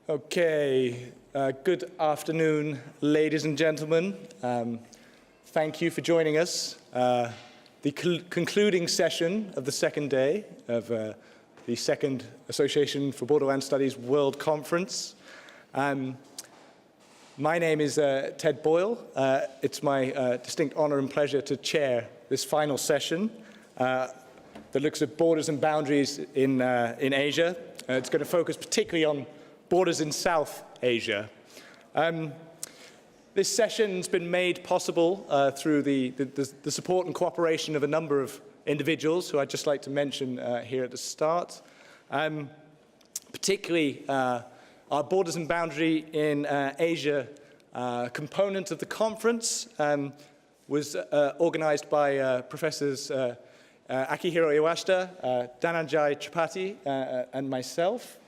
Okay, good afternoon, ladies and gentlemen. Thank you for joining us. The concluding session of the second day of the second Association for Borderlands Studies World Conference. My name is Ted Boyle. It's my distinct honor and pleasure to chair this final session that looks at borders and boundaries in Asia. It's going to focus particularly on borders in South Asia. This session's been made possible through the support and cooperation of a number of individuals who I'd just like to mention here at the start. Particularly our Borders and Boundary in Asia component of the conference was organized by Professors Akihiro Iwashita, Dhananjay Tripathi, and myself.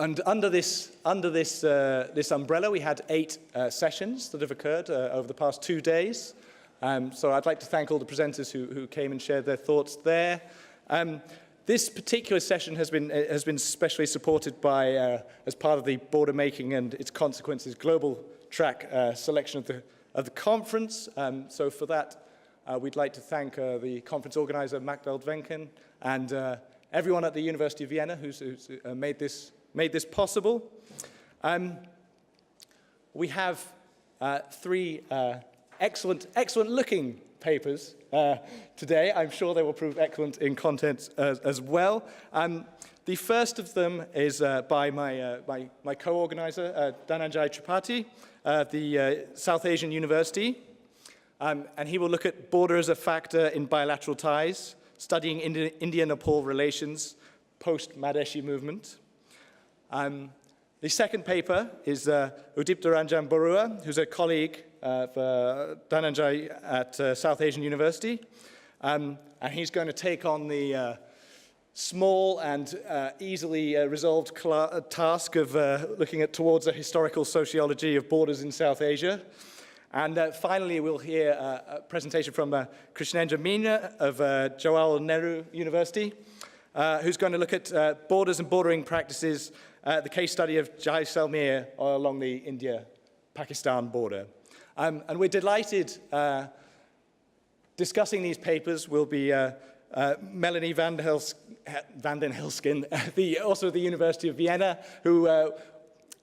And under this umbrella, we had 8 sessions that have occurred over the past 2 days. So I'd like to thank all the presenters who came and shared their thoughts there. This particular session has been specially supported by, as part of the Border Making and Its Consequences global track selection of the conference. So for that, we'd like to thank the conference organizer, Magdal Dwenken, and everyone at the University of Vienna who's made this possible. We have 3 excellent looking papers today. I'm sure they will prove excellent in content as well. The first of them is by my co-organizer, Dhananjay Tripathi, the South Asian University. And he will look at border as a factor in bilateral ties, studying India-Nepal relations post-Madheshi movement. The second paper is Uddipta Ranjan Boruah, who's a colleague of Dhananjay at South Asian University. And he's going to take on the small and easily resolved task of looking towards a historical sociology of borders in South Asia. And finally, we'll hear a presentation from Krishnendra Meena of Jawaharlal Nehru University, who's going to look at borders and bordering practices, the case study of Jaisalmer along the India-Pakistan border. And we're delighted discussing these papers will be Melanie van den Helskin, also at the University of Vienna, who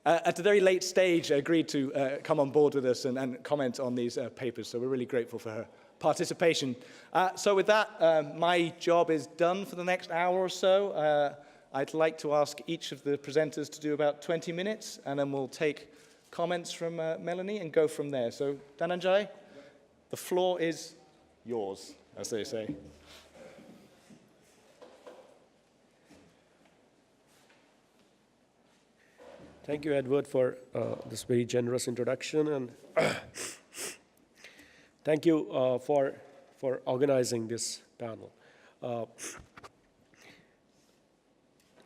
at a very late stage agreed to come on board with us and comment on these papers. So we're really grateful for her participation. So with that, my job is done for the next hour or so. I'd like to ask each of the presenters to do about 20 minutes, and then we'll take comments from Melanie and go from there. So Dhananjay, the floor is yours, as they say. Thank you, Edward, for this very generous introduction, and thank you for organizing this panel.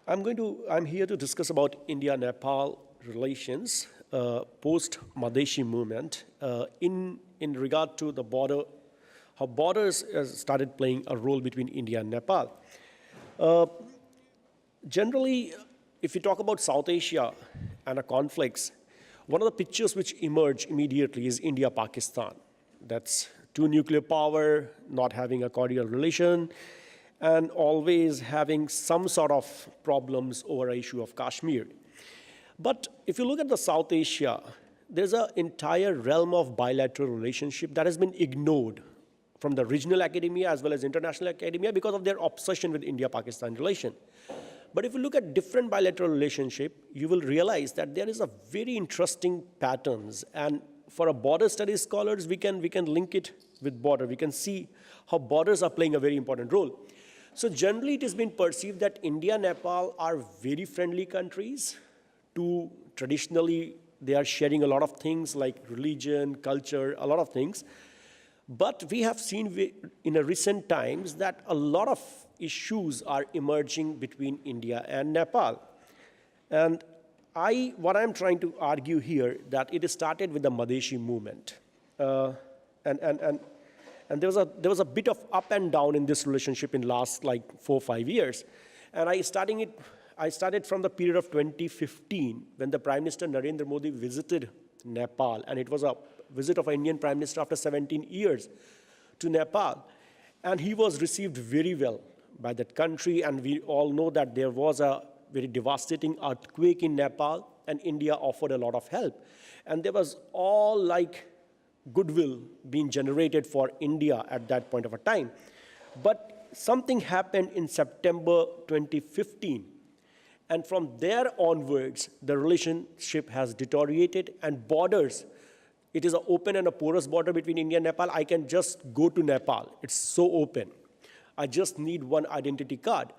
I'm here to discuss about India-Nepal relations post-Madheshi movement in regard to the border, how borders started playing a role between India and Nepal. Generally, if you talk about South Asia and the conflicts, one of the pictures which emerge immediately is India-Pakistan. That's 2 nuclear power, not having a cordial relation, and always having some sort of problems over an issue of Kashmir. But if you look at the South Asia, there's an entire realm of bilateral relationship that has been ignored from the regional academia as well as international academia because of their obsession with India-Pakistan relation. But if you look at different bilateral relationship, you will realize that there is a very interesting patterns. And for a border studies scholars, we can link it with border. We can see how borders are playing a very important role. So generally, it has been perceived that India and Nepal are very friendly countries. Traditionally, they are sharing a lot of things like religion, culture, a lot of things. But we have seen in recent times that a lot of issues are emerging between India and Nepal. And what I'm trying to argue here, that it started with the Madheshi movement. And there was a bit of up and down in this relationship in last like 4 or 5 years. And I started from the period of 2015 when the Prime Minister Narendra Modi visited Nepal, and it was a visit of an Indian Prime Minister after 17 years to Nepal. And he was received very well by that country, and we all know that there was a very devastating earthquake in Nepal, and India offered a lot of help. And there was all like goodwill being generated for India at that point of a time. But something happened in September 2015. And from there onwards, the relationship has deteriorated, and borders, it is an open and a porous border between India and Nepal. I can just go to Nepal. It's so open. I just need one identity card.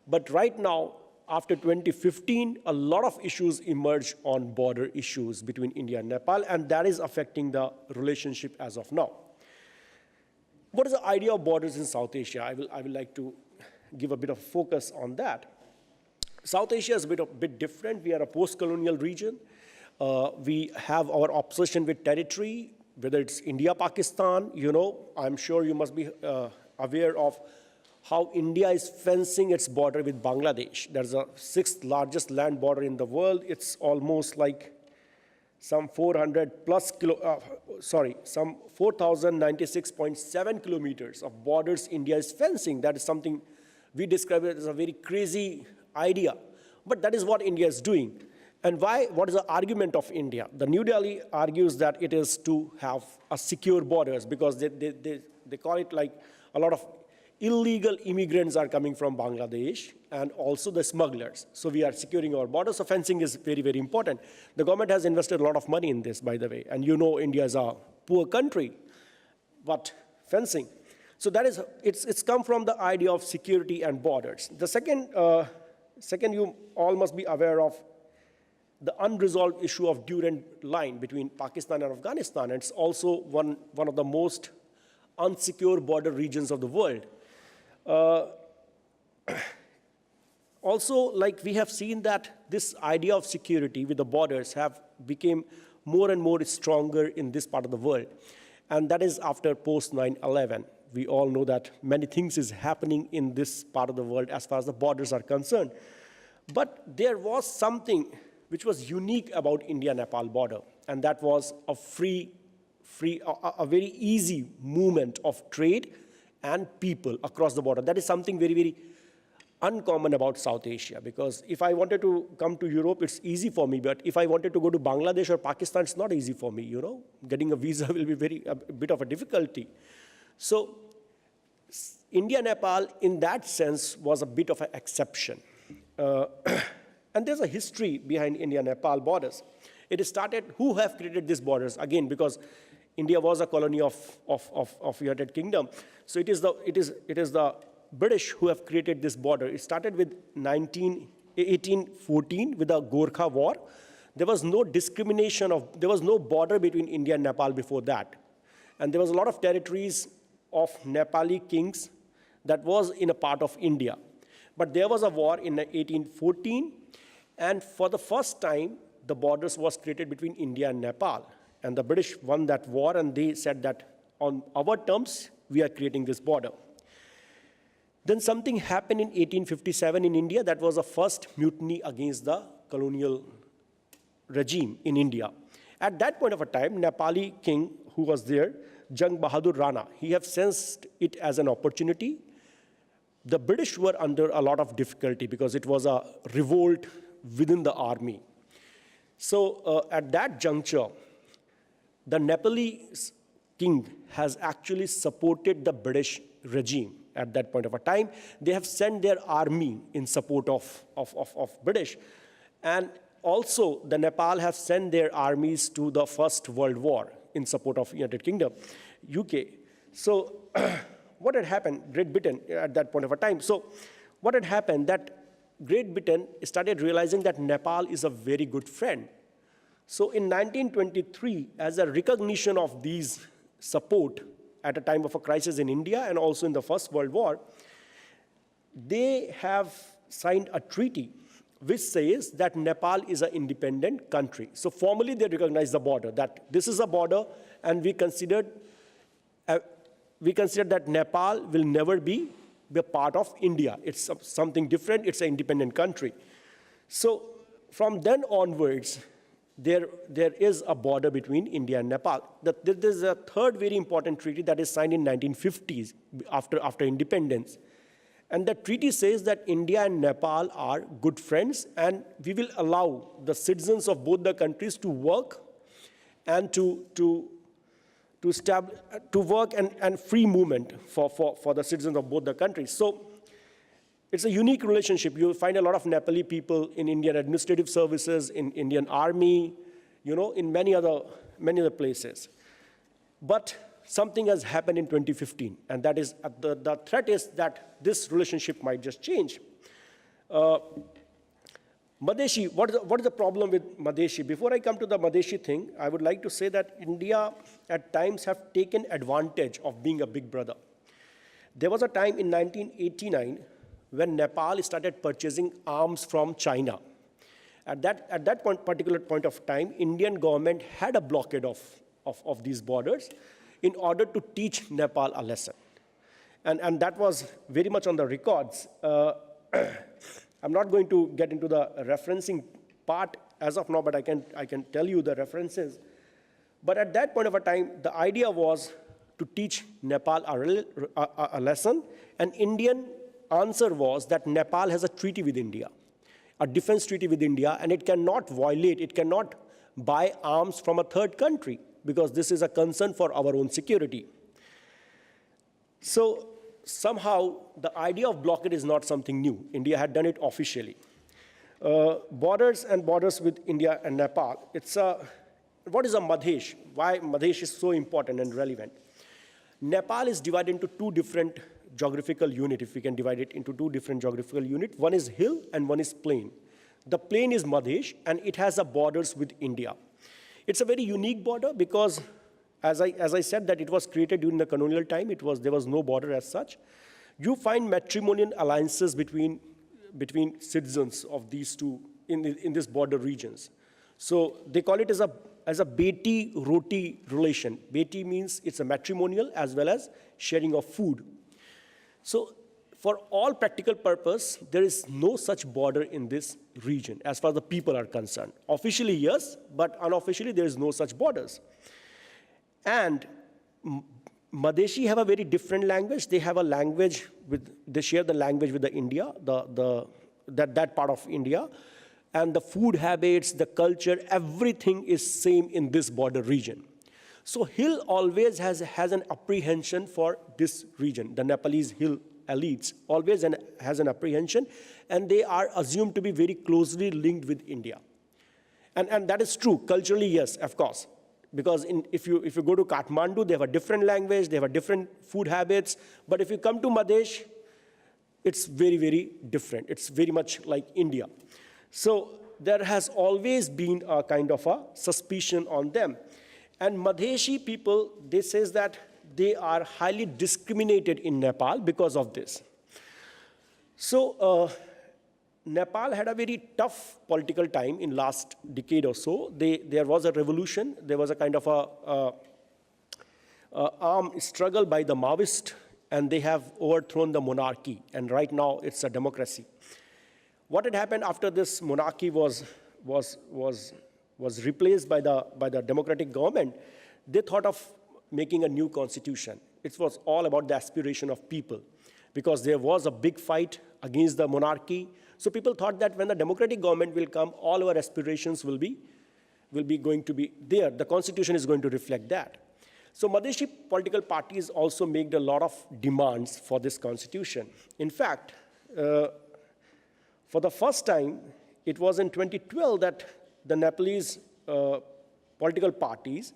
But right now, after 2015, a lot of issues emerged on border issues between India and Nepal, and that is affecting the relationship as of now. What is the idea of borders in South Asia? I will like to give a bit of focus on that. South Asia is a bit different. We are a post-colonial region. We have our obsession with territory, whether it's India, Pakistan. You know, I'm sure you must be aware of how India is fencing its border with Bangladesh. There's a 6th largest land border in the world. It's almost like some 4,096.7 kilometers of borders India is fencing. That is something we describe it as a very crazy idea. But that is what India is doing. And why? What is the argument of India? The New Delhi argues that it is to have a secure borders, because they call it like a lot of illegal immigrants are coming from Bangladesh, and also the smugglers. So we are securing our borders. So fencing is very, very important. The government has invested a lot of money in this, by the way. And you know India is a poor country, but fencing. So that is, it's come from the idea of security and borders. The second you all must be aware of the unresolved issue of Durand line between Pakistan and Afghanistan. And it's also one of the most unsecure border regions of the world. Also, like we have seen that this idea of security with the borders have become more and more stronger in this part of the world. And that is after post 9/11. We all know that many things is happening in this part of the world as far as the borders are concerned. But there was something which was unique about India-Nepal border, and that was a a very easy movement of trade and people across the border. That is something very, very uncommon about South Asia, because if I wanted to come to Europe, it's easy for me, but if I wanted to go to Bangladesh or Pakistan, it's not easy for me, you know. Getting a visa will be a bit of a difficulty. So India-Nepal, in that sense, was a bit of an exception. And there's a history behind India-Nepal borders. It started, who have created these borders? Again, because India was a colony of United Kingdom. So it is the British who have created this border. It started with 1814 with the Gorkha War. There was no discrimination there was no border between India and Nepal before that. And there was a lot of territories of Nepali kings that was in a part of India. But there was a war in 1814, and for the first time, the borders was created between India and Nepal. And the British won that war, and they said that on our terms, we are creating this border. Then something happened in 1857 in India. That was the first mutiny against the colonial regime in India. At that point of a time, Nepali king who was there, Jang Bahadur Rana, he have sensed it as an opportunity. The British were under a lot of difficulty because it was a revolt within the army. So at that juncture, the Nepalese king has actually supported the British regime at that point of a time. They have sent their army in support of British. And also, the Nepal have sent their armies to the First World War in support of United Kingdom, UK. So what had happened? Great Britain at that point of a time. So what had happened that Great Britain started realizing that Nepal is a very good friend. So in 1923, as a recognition of these support at a time of a crisis in India and also in the First World War, they have signed a treaty which says that Nepal is an independent country. So formally they recognize the border, that this is a border, and we consider that Nepal will never be a part of India. It's something different, it's an independent country. So from then onwards, there is a border between India and Nepal. There is a third very important treaty that is signed in 1950s after independence. And the treaty says that India and Nepal are good friends, and we will allow the citizens of both the countries to work and to work and free movement for the citizens of both the countries. So it's a unique relationship. You'll find a lot of Nepali people in Indian administrative services, in Indian army, in many other places. But something has happened in 2015, and that is the threat is that this relationship might just change. Madheshi, what is the problem with Madheshi? Before I come to the Madheshi thing, I would like to say that India at times have taken advantage of being a big brother. There was a time in 1989 when Nepal started purchasing arms from China. At that particular point of time, Indian government had a blockade of these borders in order to teach Nepal a lesson. And that was very much on the records. I'm not going to get into the referencing part as of now, but I can tell you the references. But at that point of a time, the idea was to teach Nepal a lesson, and Indian answer was that Nepal has a treaty with India, a defense treaty with India, and it cannot violate, it cannot buy arms from a third country, because this is a concern for our own security. So somehow, the idea of blockade is not something new. India had done it officially. Borders with India and Nepal. What is a Madhesh? Why Madhesh is so important and relevant? Nepal is divided into two different geographical units, if we can divide it into two different geographical units. One is hill and one is plain. The plain is Madhesh, and it has a borders with India. It's a very unique border because, as I said, that it was created during the colonial time. There was no border as such. You find matrimonial alliances between citizens of these two in this border regions. So they call it as a beti-roti relation. Beti means it's a matrimonial as well as sharing of food. So for all practical purpose, there is no such border in this region as far as the people are concerned. Officially, yes, but unofficially, there is no such borders. And Madheshi have a very different language. They have a language they share the language with the India, that part of India. And the food habits, the culture, everything is same in this border region. So Hill always has an apprehension for this region. The Nepalese Hill elites always has an apprehension, and they are assumed to be very closely linked with India. And that is true. Culturally, yes, of course. Because if you go to Kathmandu, they have a different language, they have a different food habits. But if you come to Madhesh, it's very, very different. It's very much like India. So there has always been a kind of a suspicion on them. And Madheshi people, they say that they are highly discriminated in Nepal because of this. So Nepal had a very tough political time in last decade or so. There was a revolution. There was a kind of armed struggle by the Maoists, and they have overthrown the monarchy. And right now, it's a democracy. What had happened after this monarchy was replaced by the democratic government? They thought of making a new constitution. It was all about the aspiration of people, because there was a big fight against the monarchy. So people thought that when the democratic government will come, all our aspirations will be going to be there. The constitution is going to reflect that. So Madheshi political parties also made a lot of demands for this constitution. In fact, for the first time, it was in 2012 that the Nepalese political parties,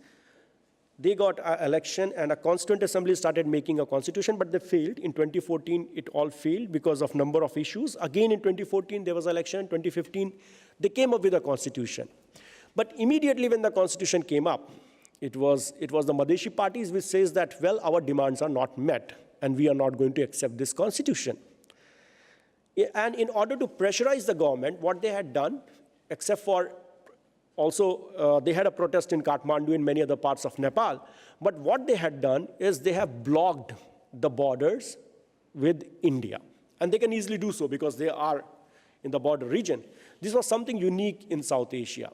they got an election and a constituent assembly started making a constitution, but they failed. In 2014, it all failed because of number of issues. Again, in 2014, there was an election. In 2015, they came up with a constitution. But immediately when the constitution came up, it was the Madheshi parties which says that, well, our demands are not met, and we are not going to accept this constitution. And in order to pressurize the government, what they had done, except for also, they had a protest in Kathmandu and many other parts of Nepal. But what they had done is they have blocked the borders with India. And they can easily do so because they are in the border region. This was something unique in South Asia,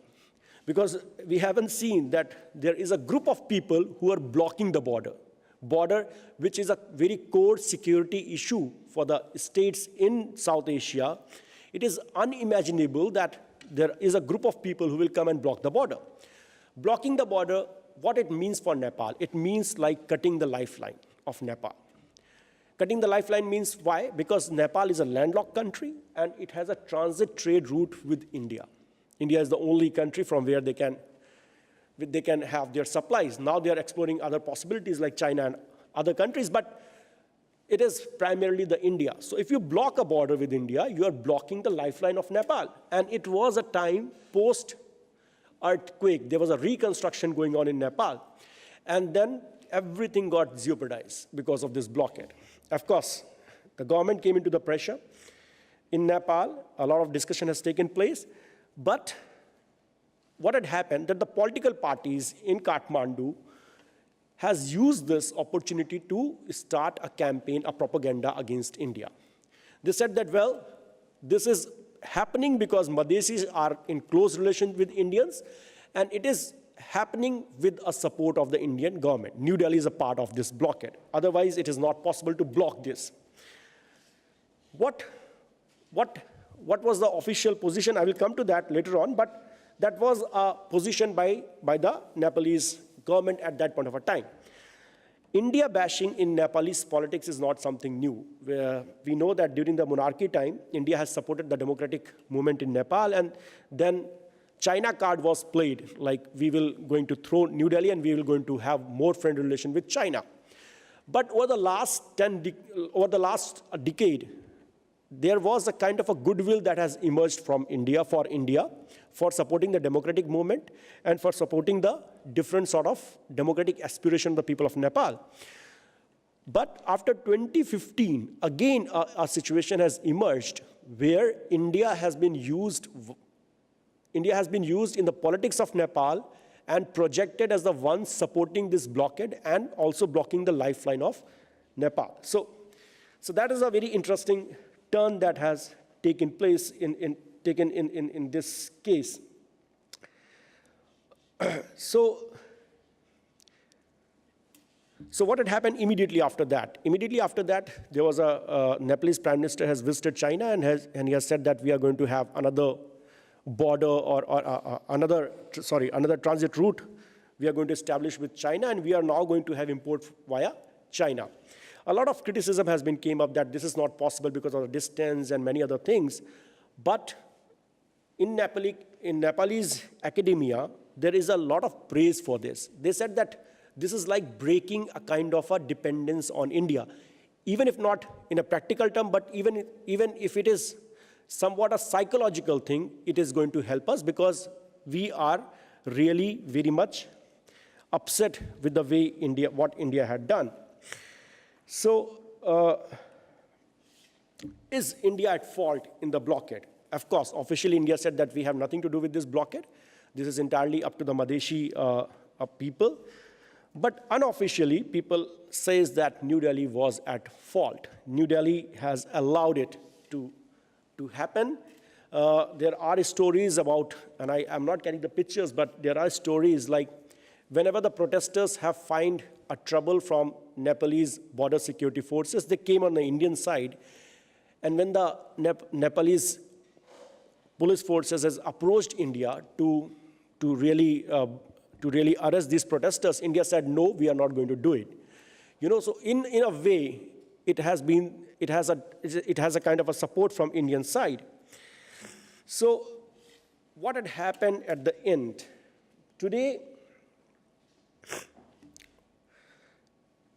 because we haven't seen that there is a group of people who are blocking the border, which is a very core security issue for the states in South Asia. It is unimaginable that there is a group of people who will come and block the border. Blocking the border, what it means for Nepal, it means like cutting the lifeline of Nepal. Cutting the lifeline means why? Because Nepal is a landlocked country and it has a transit trade route with India. India is the only country from where they can have their supplies. Now they are exploring other possibilities like China and other countries, but it is primarily the India. So if you block a border with India, you are blocking the lifeline of Nepal. And it was a time post-earthquake. There was a reconstruction going on in Nepal. And then everything got jeopardized because of this blockade. Of course, the government came into the pressure. In Nepal, a lot of discussion has taken place. But what had happened, that the political parties in Kathmandu has used this opportunity to start a campaign, a propaganda against India. They said that, well, this is happening because Madheshis are in close relation with Indians, and it is happening with a support of the Indian government. New Delhi is a part of this blockade. Otherwise, it is not possible to block this. What was the official position? I will come to that later on, but that was a position by the Nepalese government at that point of a time. India bashing in Nepalese politics is not something new. We know that during the monarchy time, India has supported the democratic movement in Nepal, and then China card was played, like we will going to throw New Delhi and we will going to have more friendly relation with China. But over the last decade, there was a kind of a goodwill that has emerged from India, for supporting the democratic movement and for supporting the different sort of democratic aspiration of the people of Nepal. But after 2015, again, a situation has emerged where India has been used in the politics of Nepal and projected as the one supporting this blockade and also blocking the lifeline of Nepal. So that is a very interesting turn that has taken place in this case. So what had happened immediately after that? Immediately after that, there was a Nepalese Prime Minister has visited China and he has said that we are going to have another border or another transit route we are going to establish with China, and we are now going to have import via China. A lot of criticism has been came up that this is not possible because of the distance and many other things. But in Nepalese academia, there is a lot of praise for this. They said that this is like breaking a kind of a dependence on India. Even if not in a practical term, but even if it is somewhat a psychological thing, it is going to help us because we are really very much upset with the way what India had done. So, is India at fault in the blockade? Of course, officially India said that we have nothing to do with this blockade. This is entirely up to the Madheshi people. But unofficially, people says that New Delhi was at fault. New Delhi has allowed it to happen. There are stories about, and I'm not getting the pictures, but there are stories like whenever the protesters have find a trouble from Nepalese border security forces, they came on the Indian side. And when the Nepalese police forces has approached India to really arrest these protesters, India said, no, we are not going to do it. So in a way, it has a kind of a support from Indian side. So what had happened at the end? Today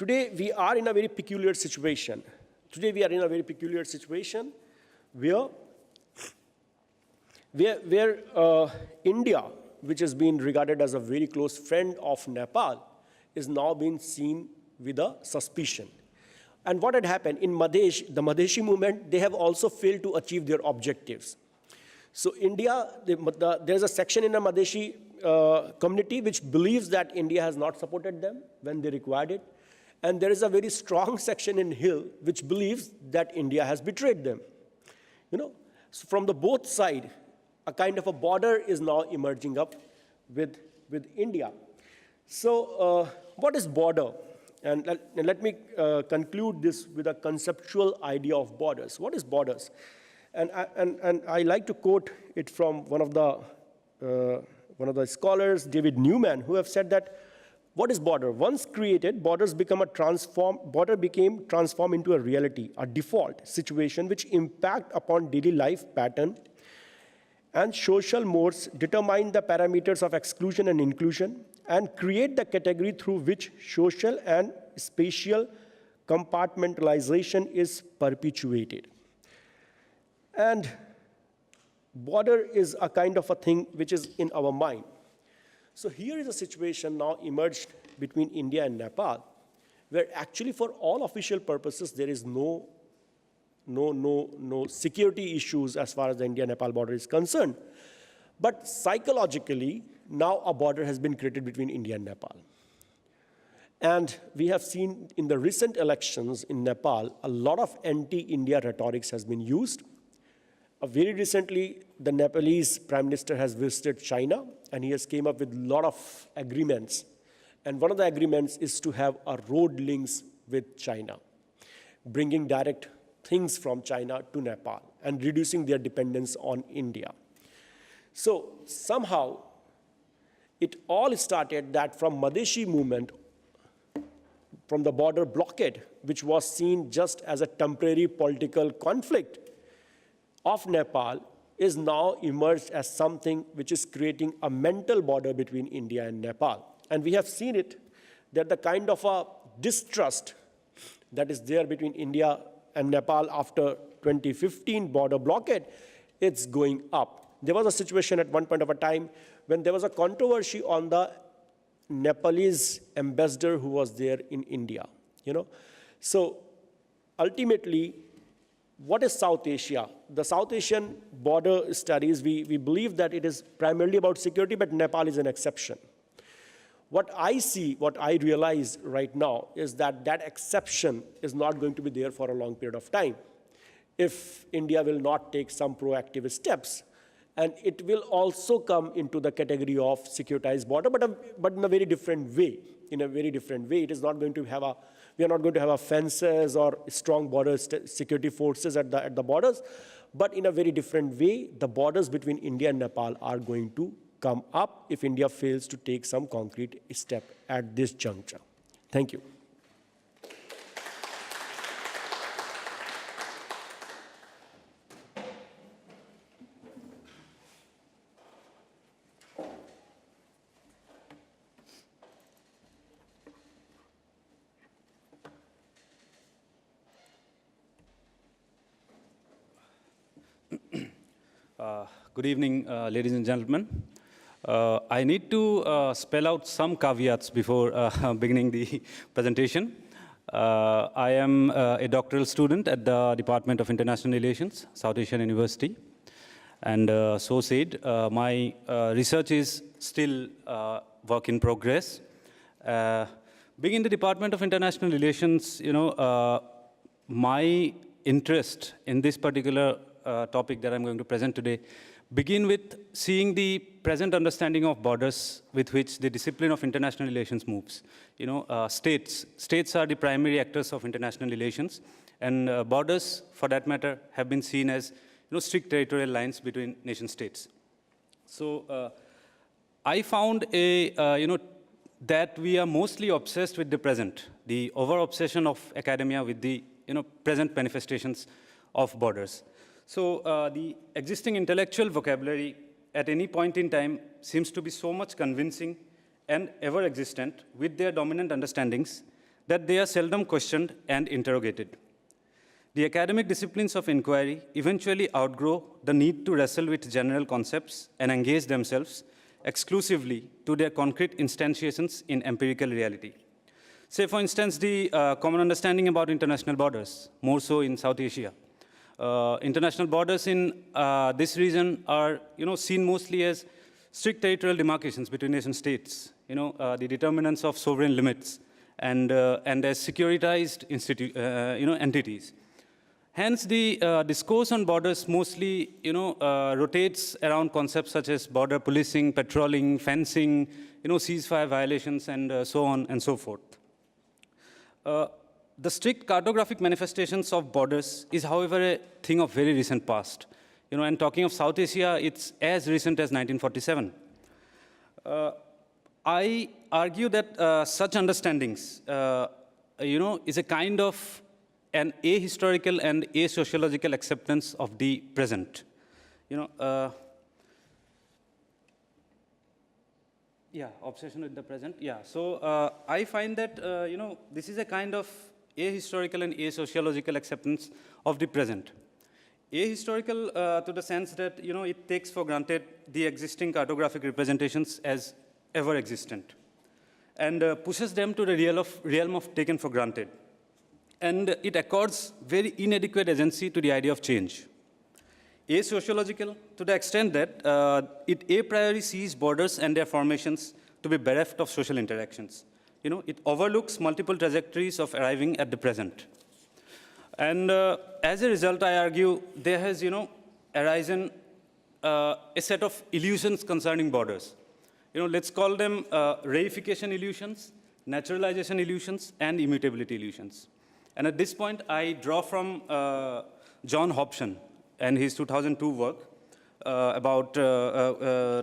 we are in a very peculiar situation. Today we are in a very peculiar situation where India, which has been regarded as a very close friend of Nepal, is now being seen with a suspicion. And what had happened in the Madheshi movement, they have also failed to achieve their objectives. So India, there's a section in the Madheshi community which believes that India has not supported them when they required it. And there is a very strong section in Hill which believes that India has betrayed them. So from the both side, a kind of a border is now emerging up with India. So what is border? And let me conclude this with a conceptual idea of borders. What is borders? And I like to quote it from one of the scholars, David Newman, who have said that, what is border? Once created, border became transformed into a reality, a default situation which impact upon daily life pattern and social modes, determine the parameters of exclusion and inclusion, and create the category through which social and spatial compartmentalization is perpetuated. And border is a kind of a thing which is in our mind. So here is a situation now emerged between India and Nepal, where actually for all official purposes, there is no security issues as far as the India-Nepal border is concerned. But psychologically, now a border has been created between India and Nepal. And we have seen in the recent elections in Nepal, a lot of anti-India rhetoric has been used. Very recently, the Nepalese Prime Minister has visited China, and he has came up with a lot of agreements. And one of the agreements is to have a road links with China, bringing direct things from China to Nepal and reducing their dependence on India. So somehow, it all started that from Madheshi movement, from the border blockade, which was seen just as a temporary political conflict of Nepal, is now emerged as something which is creating a mental border between India and Nepal. And we have seen it, that the kind of a distrust that is there between India and Nepal after 2015 border blockade, it's going up. There was a situation at one point of a time when there was a controversy on the Nepalese ambassador who was there in India. So ultimately, what is South Asia? The South Asian border studies, we believe that it is primarily about security, but Nepal is an exception. What I see, what I realize right now is that that exception is not going to be there for a long period of time if India will not take some proactive steps. And it will also come into the category of securitized border, but in a very different way. In a very different way. It is not going to have we are not going to have fences or strong border security forces at the borders, but in a very different way, the borders between India and Nepal are going to come up if India fails to take some concrete step at this juncture. Thank you. Good evening, ladies and gentlemen. I need to spell out some caveats before beginning the presentation. I am a doctoral student at the Department of International Relations, South Asian University. And so said, my research is still work in progress. Being in the Department of International Relations, my interest in this particular topic that I'm going to present today begin with seeing the present understanding of borders with which the discipline of international relations moves. States are the primary actors of international relations, and borders, for that matter, have been seen as strict territorial lines between nation states. So I found that we are mostly obsessed with the present, the over-obsession of academia with the present manifestations of borders. So the existing intellectual vocabulary at any point in time seems to be so much convincing and ever-existent with their dominant understandings that they are seldom questioned and interrogated. The academic disciplines of inquiry eventually outgrow the need to wrestle with general concepts and engage themselves exclusively to their concrete instantiations in empirical reality. Say, for instance, the common understanding about international borders, more so in South Asia. International borders in this region are, seen mostly as strict territorial demarcations between nation states, the determinants of sovereign limits, and as securitized entities. Hence, the discourse on borders mostly, rotates around concepts such as border policing, patrolling, fencing, ceasefire violations, and so on and so forth. The strict cartographic manifestations of borders is, however, a thing of very recent past. And talking of South Asia, it's as recent as 1947. I argue that such understandings, is a kind of an ahistorical and asociological acceptance of the present. Obsession with the present. Yeah, so I find that, this is a kind of ahistorical and asociological acceptance of the present. Ahistorical to the sense that, it takes for granted the existing cartographic representations as ever existent and pushes them to the realm of taken for granted. And it accords very inadequate agency to the idea of change. Asociological to the extent that it a priori sees borders and their formations to be bereft of social interactions. It overlooks multiple trajectories of arriving at the present. And as a result, I argue, there has, arisen a set of illusions concerning borders. Let's call them reification illusions, naturalization illusions, and immutability illusions. And at this point, I draw from John Hobson and his 2002 work about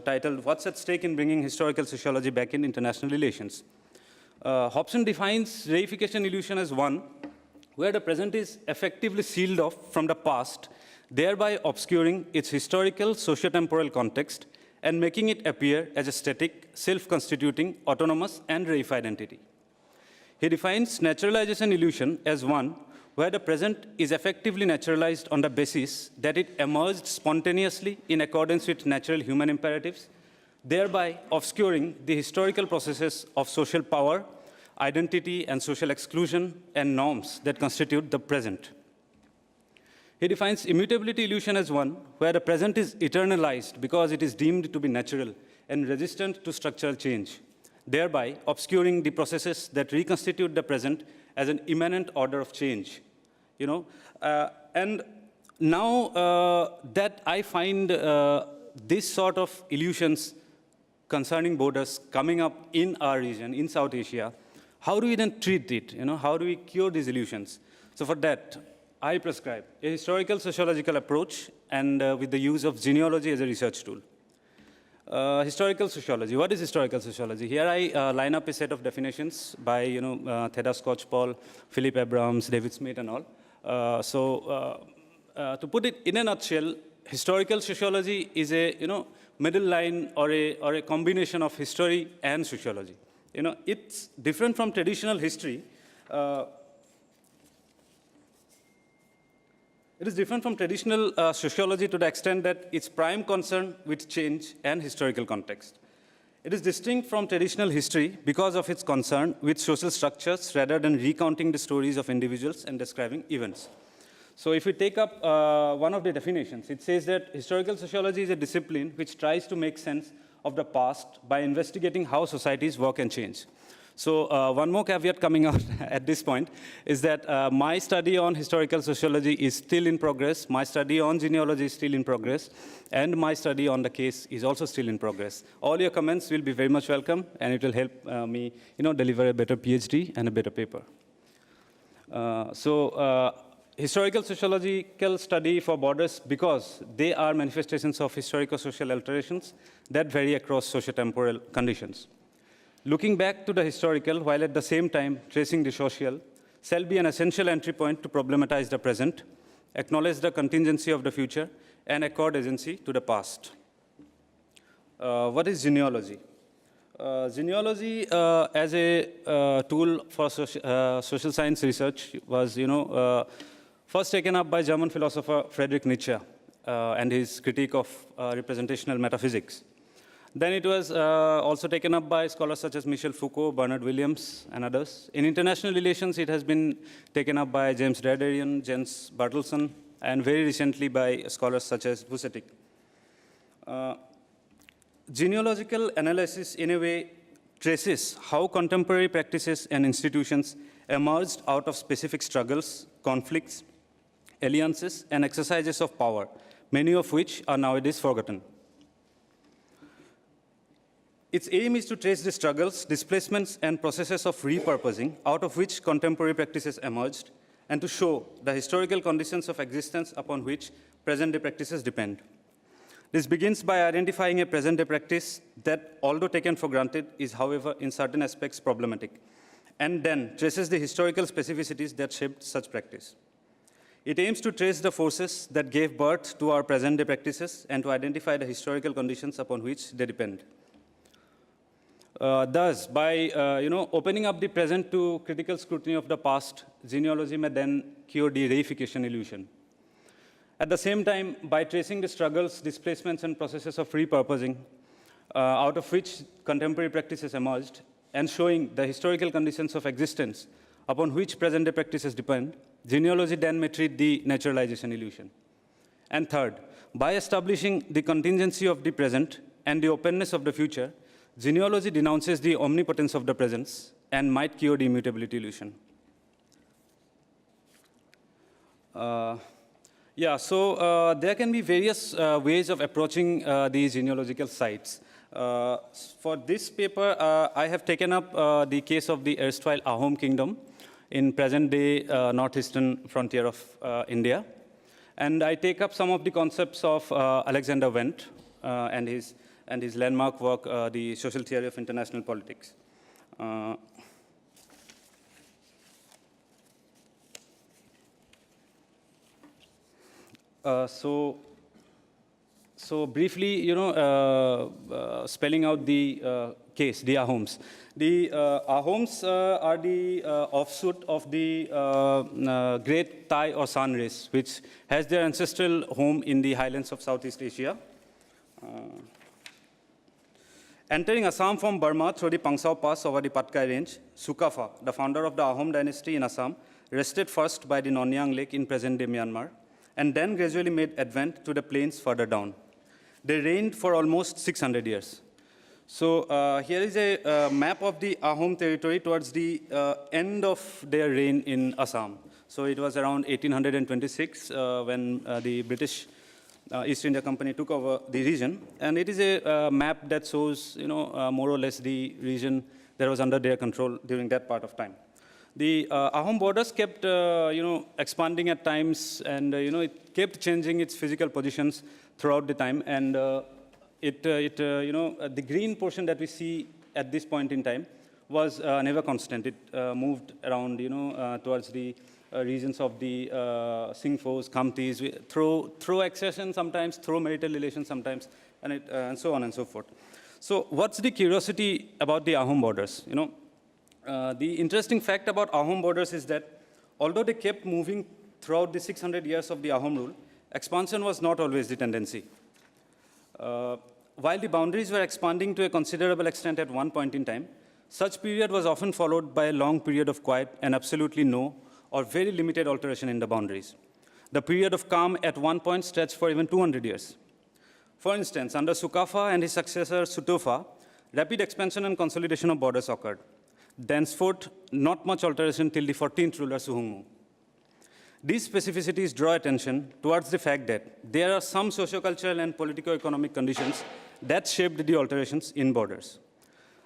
titled "What's at Stake in Bringing Historical Sociology Back in International Relations." Hobson defines reification illusion as one where the present is effectively sealed off from the past, thereby obscuring its historical sociotemporal context and making it appear as a static, self-constituting, autonomous, and reified entity. He defines naturalization illusion as one where the present is effectively naturalized on the basis that it emerged spontaneously in accordance with natural human imperatives, thereby obscuring the historical processes of social power, identity, and social exclusion and norms that constitute the present. He defines immutability illusion as one where the present is eternalized because it is deemed to be natural and resistant to structural change, thereby obscuring the processes that reconstitute the present as an immanent order of change. And now that I find this sort of illusions concerning borders coming up in our region, in South Asia, how do we then treat it? How do we cure these illusions? So for that, I prescribe a historical sociological approach and with the use of genealogy as a research tool. Historical sociology. What is historical sociology? Here I line up a set of definitions by Theda Scotch-Paul, Philip Abrams, David Smith, and all. To put it in a nutshell, historical sociology is a middle line or a combination of history and sociology. It's different from traditional history. It is different from traditional sociology to the extent that it's prime concern with change and historical context. It is distinct from traditional history because of its concern with social structures rather than recounting the stories of individuals and describing events. So if we take up one of the definitions, it says that historical sociology is a discipline which tries to make sense of the past by investigating how societies work and change. So one more caveat coming out at this point is that my study on historical sociology is still in progress, my study on genealogy is still in progress, and my study on the case is also still in progress. All your comments will be very much welcome, and it will help me deliver a better PhD and a better paper. Historical sociological study for borders because they are manifestations of historico-social alterations that vary across sociotemporal conditions. Looking back to the historical, while at the same time tracing the social, shall be an essential entry point to problematize the present, acknowledge the contingency of the future, and accord agency to the past. What is genealogy? Genealogy as a tool for social science research was, first taken up by German philosopher Friedrich Nietzsche and his critique of representational metaphysics. Then it was also taken up by scholars such as Michel Foucault, Bernard Williams, and others. In international relations, it has been taken up by James Radarian, Jens Bartelson, and very recently by scholars such as Vucetic. Genealogical analysis, in a way, traces how contemporary practices and institutions emerged out of specific struggles, conflicts, alliances, and exercises of power, many of which are nowadays forgotten. Its aim is to trace the struggles, displacements, and processes of repurposing out of which contemporary practices emerged, and to show the historical conditions of existence upon which present-day practices depend. This begins by identifying a present-day practice that, although taken for granted, is, however, in certain aspects problematic, and then traces the historical specificities that shaped such practice. It aims to trace the forces that gave birth to our present-day practices and to identify the historical conditions upon which they depend. Thus, by opening up the present to critical scrutiny of the past, genealogy may then cure the reification illusion. At the same time, by tracing the struggles, displacements, and processes of repurposing, out of which contemporary practices emerged, and showing the historical conditions of existence upon which present-day practices depend, genealogy then may treat the naturalization illusion. And third, by establishing the contingency of the present and the openness of the future, genealogy denounces the omnipotence of the presence and might cure the immutability illusion. There can be various ways of approaching these genealogical sites. For this paper, I have taken up the case of the erstwhile Ahom kingdom in present-day northeastern frontier of India. And I take up some of the concepts of Alexander Wendt and his landmark work, The Social Theory of International Politics. So briefly, spelling out the case, the Ahoms. The Ahoms are the offshoot of the great Thai or San race, which has their ancestral home in the highlands of Southeast Asia. Entering Assam from Burma through the Pangsao Pass over the Patkai Range, Sukapha, the founder of the Ahom dynasty in Assam, rested first by the Nonyang Lake in present-day Myanmar, and then gradually made advent to the plains further down. They reigned for almost 600 years. So here is a map of the Ahom territory towards the end of their reign in Assam. So it was around 1826 when the British East India Company took over the region. And it is a map that shows, more or less the region that was under their control during that part of time. The Ahom borders kept, expanding at times, and it kept changing its physical positions throughout the time. And the green portion that we see at this point in time was never constant. It moved around, towards the regions of the Singphos, Khamtis, through accession sometimes, through marital relations sometimes, and so on and so forth. So what's the curiosity about the Ahom borders? The interesting fact about Ahom borders is that although they kept moving throughout the 600 years of the Ahom rule, expansion was not always the tendency. While the boundaries were expanding to a considerable extent at one point in time, such period was often followed by a long period of quiet and absolutely no or very limited alteration in the boundaries. The period of calm at one point stretched for even 200 years. For instance, under Sukapha and his successor Sutofa, rapid expansion and consolidation of borders occurred. Thenceforth, not much alteration till the 14th ruler Suhungmu. These specificities draw attention towards the fact that there are some sociocultural and politico-economic conditions that shaped the alterations in borders.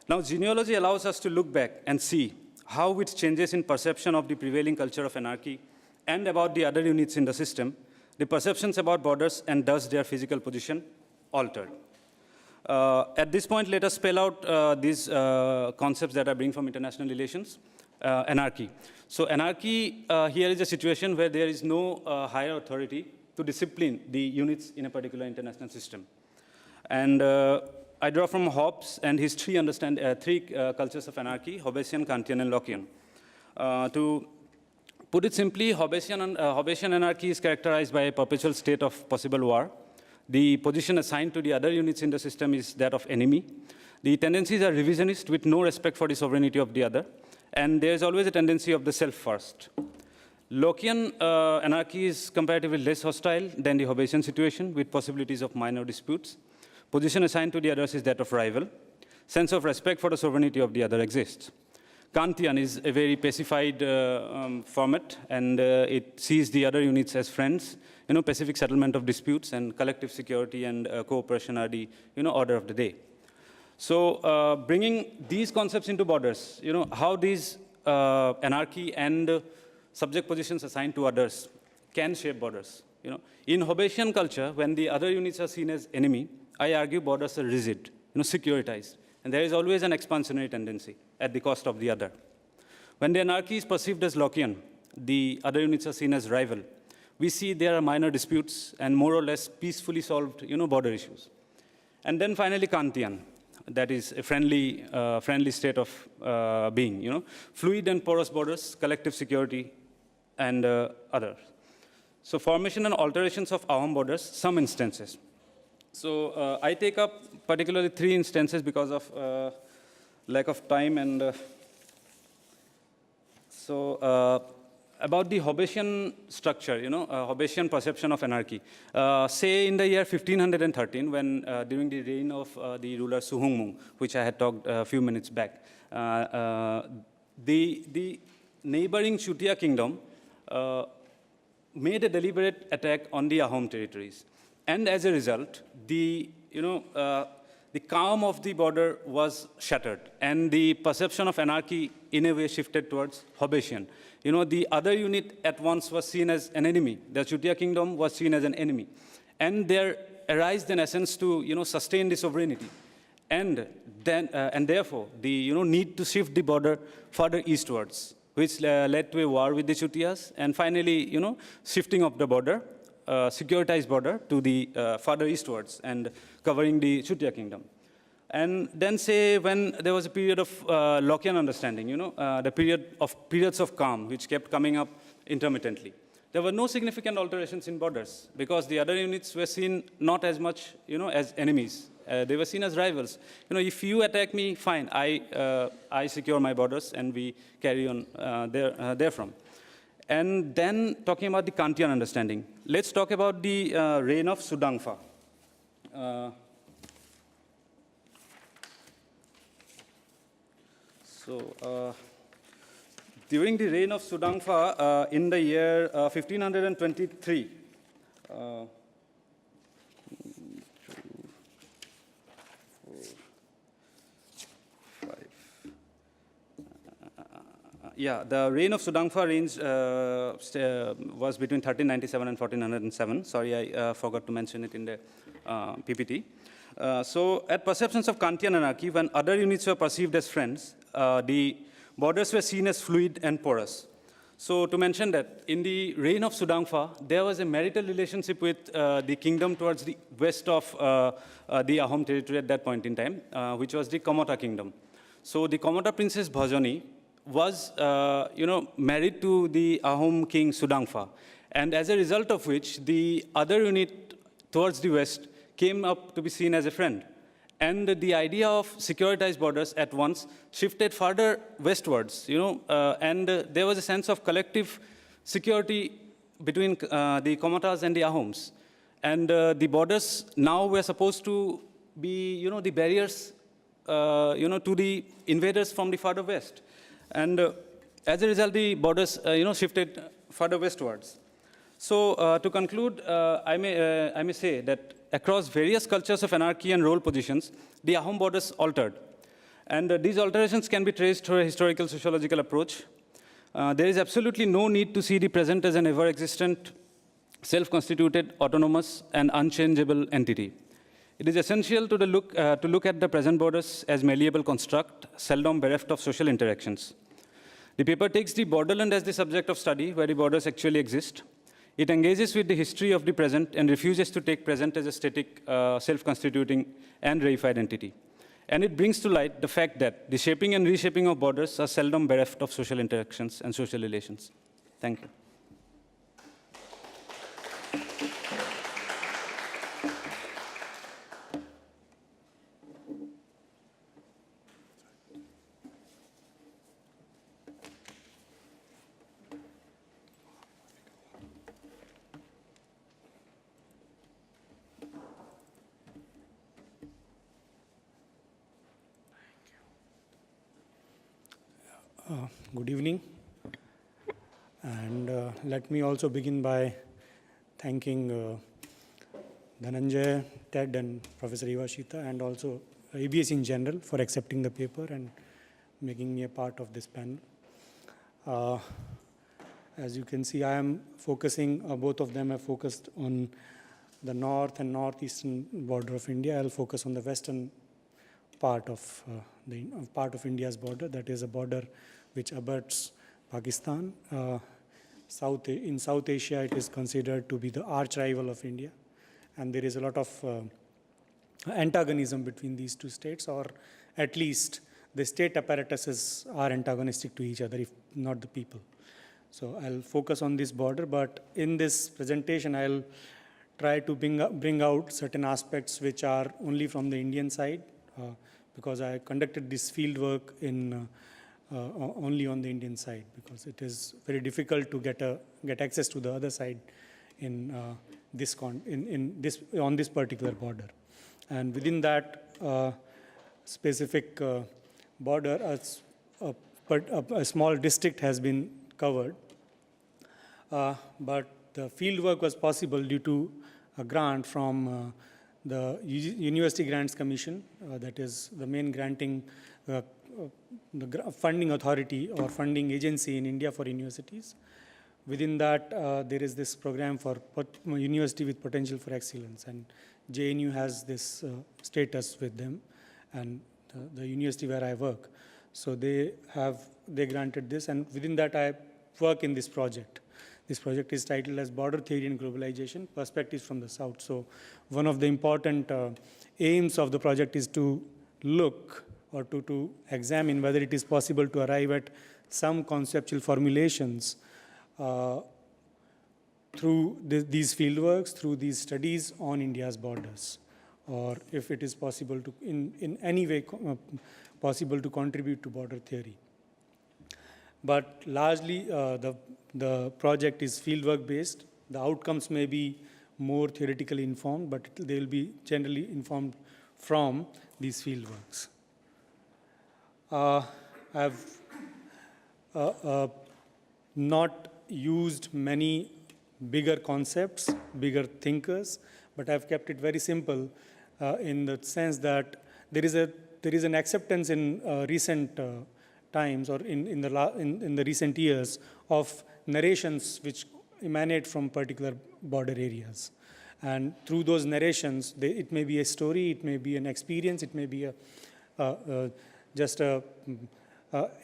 Now, genealogy allows us to look back and see how with changes in perception of the prevailing culture of anarchy and about the other units in the system, the perceptions about borders and thus their physical position altered. At this point, let us spell out these concepts that I bring from international relations. Anarchy. So anarchy here is a situation where there is no higher authority to discipline the units in a particular international system. And I draw from Hobbes and his three cultures of anarchy, Hobbesian, Kantian, and Lockean. To put it simply, Hobbesian anarchy is characterized by a perpetual state of possible war. The position assigned to the other units in the system is that of enemy. The tendencies are revisionist with no respect for the sovereignty of the other. And there is always a tendency of the self first. Lockean anarchy is comparatively less hostile than the Hobbesian situation with possibilities of minor disputes. Position assigned to the others is that of rival. Sense of respect for the sovereignty of the other exists. Kantian is a very pacified format, and it sees the other units as friends. Pacific settlement of disputes and collective security and cooperation are the order of the day. So bringing these concepts into borders, how these anarchy and subject positions assigned to others can shape borders. In Hobbesian culture, when the other units are seen as enemy, I argue borders are rigid, securitized. And there is always an expansionary tendency at the cost of the other. When the anarchy is perceived as Lockean, the other units are seen as rival. We see there are minor disputes and more or less peacefully solved, border issues. And then finally, Kantian, that is a friendly state of being, fluid and porous borders, collective security, and others. So formation and alterations of Ahom borders, some instances. So I take up particularly 3 instances because of lack of time. And about the Hobbesian structure, Hobbesian perception of anarchy. Say in the year 1513, when during the reign of the ruler Suhungmung, which I had talked a few minutes back, the neighboring Chutia kingdom made a deliberate attack on the Ahom territories. And as a result, the calm of the border was shattered, and the perception of anarchy in a way shifted towards Hobbesian. The other unit at once was seen as an enemy. The Chutia kingdom was seen as an enemy. And there arose an essence to, sustain the sovereignty. And therefore, the, need to shift the border further eastwards, which led to a war with the Chutias, and finally, shifting of the border, securitized border to the further eastwards and covering the Chutia kingdom. And then say when there was a period of Lockean understanding, the periods of calm, which kept coming up intermittently. There were no significant alterations in borders because the other units were seen not as much, as enemies. They were seen as rivals. If you attack me, fine, I secure my borders and we carry on therefrom. And then talking about the Kantian understanding, let's talk about the reign of Sudangfa. During the reign of Sudangfa in the year 1523, the reign of Sudangfa was between 1397 and 1407. Sorry, I forgot to mention it in the PPT. So at perceptions of Kantian anarchy, when other units were perceived as friends, the borders were seen as fluid and porous. So to mention that, in the reign of Sudangfa, there was a marital relationship with the kingdom towards the west of the Ahom territory at that point in time, which was the Kamota kingdom. So the Kamota princess Bhajani was, married to the Ahom king Sudangfa. And as a result of which, the other unit towards the west came up to be seen as a friend. And the idea of securitized borders at once shifted further westwards, and there was a sense of collective security between the Komotas and the Ahoms. And the borders now were supposed to be, the barriers, to the invaders from the further west. And as a result, the borders, shifted further westwards. So to conclude, I may say that across various cultures of anarchy and role positions, the Ahom borders altered. And these alterations can be traced through a historical sociological approach. There is absolutely no need to see the present as an ever-existent, self-constituted, autonomous, and unchangeable entity. It is essential to look at the present borders as malleable construct, seldom bereft of social interactions. The paper takes the borderland as the subject of study, where the borders actually exist. It engages with the history of the present and refuses to take present as a static, self-constituting, and reified entity. And it brings to light the fact that the shaping and reshaping of borders are seldom bereft of social interactions and social relations. Thank you. Good evening. And let me also begin by thanking Dhananjay, Ted, and Professor Ivashita, and also ABS in general for accepting the paper and making me a part of this panel. As you can see, I am focusing, both of them are focused on the north and northeastern border of India. I'll focus on the western part of India's border. That is a border which abuts Pakistan. In South Asia, it is considered to be the arch rival of India. And there is a lot of antagonism between these two states, or at least the state apparatuses are antagonistic to each other, if not the people. So I'll focus on this border, but in this presentation, I'll try to bring out certain aspects which are only from the Indian side, because I conducted this field work in only on the Indian side, because it is very difficult to get access to the other side on this particular border. And within that specific border, a small district has been covered. But the field work was possible due to a grant from the University Grants Commission, that is the main granting funding authority or funding agency in India for universities. Within that, there is this program for university with potential for excellence, and JNU has this status with them, and the university where I work. So they granted this, and within that I work in this project. This project is titled as Border Theory and Globalization, Perspectives from the South. So one of the important aims of the project is to look or to examine whether it is possible to arrive at some conceptual formulations through these fieldworks, through these studies on India's borders, or if it is possible to, in any way possible to contribute to border theory. But largely, the project is fieldwork based. The outcomes may be more theoretically informed, but they will be generally informed from these fieldworks. I've not used many bigger concepts, bigger thinkers, but I've kept it very simple in the sense that there is an acceptance in recent times, or in the recent years, of narrations which emanate from particular border areas. And through those narrations, it may be a story, it may be an experience, it may be just a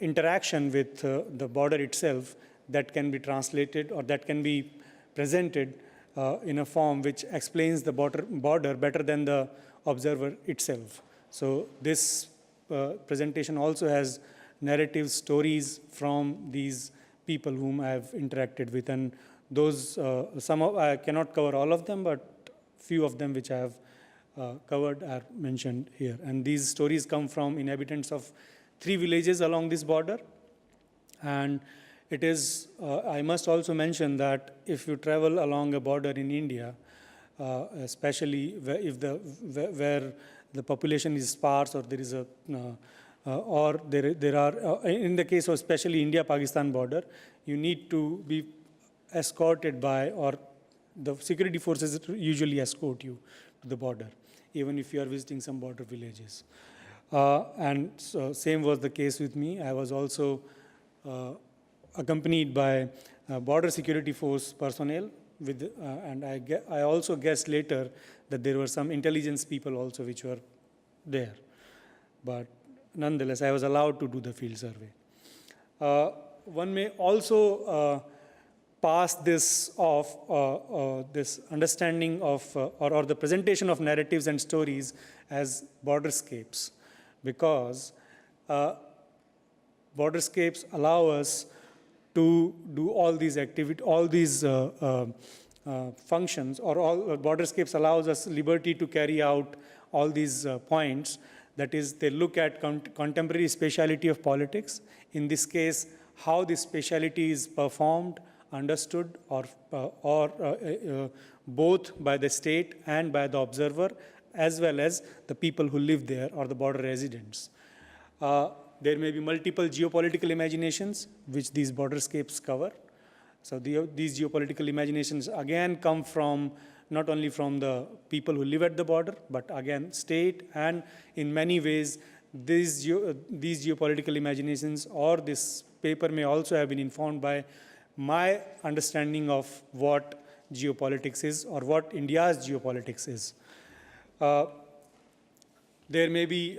interaction with the border itself that can be translated, or that can be presented in a form which explains the border better than the observer itself. So this presentation also has narrative stories from these people whom I have interacted with, and those I cannot cover all of them, but few of them which I have covered are mentioned here. And these stories come from inhabitants of 3 villages along this border. And it is, I must also mention that if you travel along a border in India, especially where the population is sparse, or there is a or there are, in the case of especially India-Pakistan border, you need to be escorted by, or the security forces usually escort you to the border, even if you are visiting some border villages. And so same was the case with me. I was also accompanied by border security force personnel, and I also guessed later that there were some intelligence people also which were there. But nonetheless, I was allowed to do the field survey. One may also pass this off, this understanding of, or the presentation of narratives and stories as borderscapes, because borderscapes allow us to do all these activities, all these functions, or borderscapes allows us liberty to carry out all these points. That is, they look at contemporary spatiality of politics. In this case, how this spatiality is performed, understood, or both by the state and by the observer, as well as the people who live there or the border residents. There may be multiple geopolitical imaginations which these borderscapes cover. So these geopolitical imaginations again come from not only from the people who live at the border, but again state, and in many ways these geopolitical imaginations or this paper may also have been informed by my understanding of what geopolitics is or what India's geopolitics is. There may be,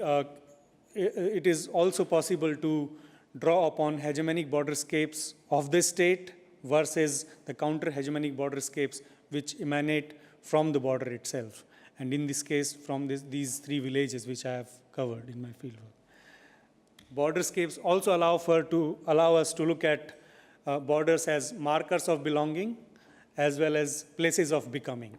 it is also possible to draw upon hegemonic borderscapes of the state versus the counter-hegemonic borderscapes which emanate from the border itself. And in this case, from these three villages which I have covered in my fieldwork. Borderscapes also allow us to look at borders as markers of belonging as well as places of becoming.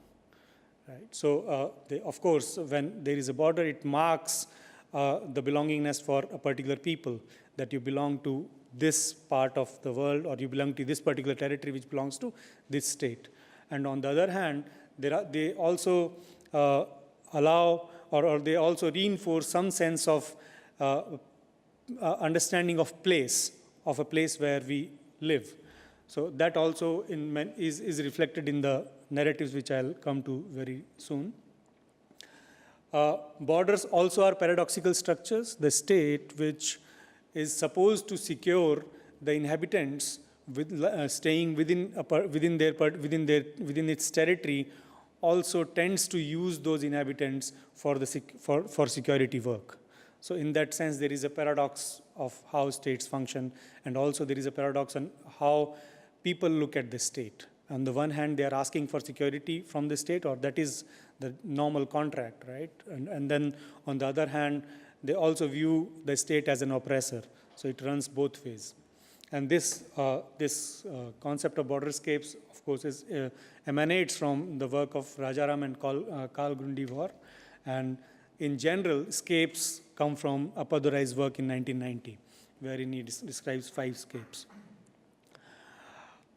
Right? So, of course, when there is a border, it marks the belongingness for a particular people, that you belong to this part of the world or you belong to this particular territory which belongs to this state. And on the other hand, they also allow or they also reinforce some sense of understanding of place, of a place where we live. So that also is reflected in the narratives which I'll come to very soon. Borders also are paradoxical structures. The state, which is supposed to secure the inhabitants staying within its territory, also tends to use those inhabitants for security work. So in that sense, there is a paradox of how states function, and also there is a paradox on how people look at the state. On the one hand, they are asking for security from the state, or that is the normal contract, right? And then on the other hand, they also view the state as an oppressor. So it runs both ways. And this concept of borderscapes, of course, emanates from the work of Rajaram and Carl Grundivor. And in general, scapes come from Appadurai's work in 1990, wherein he describes 5 scapes.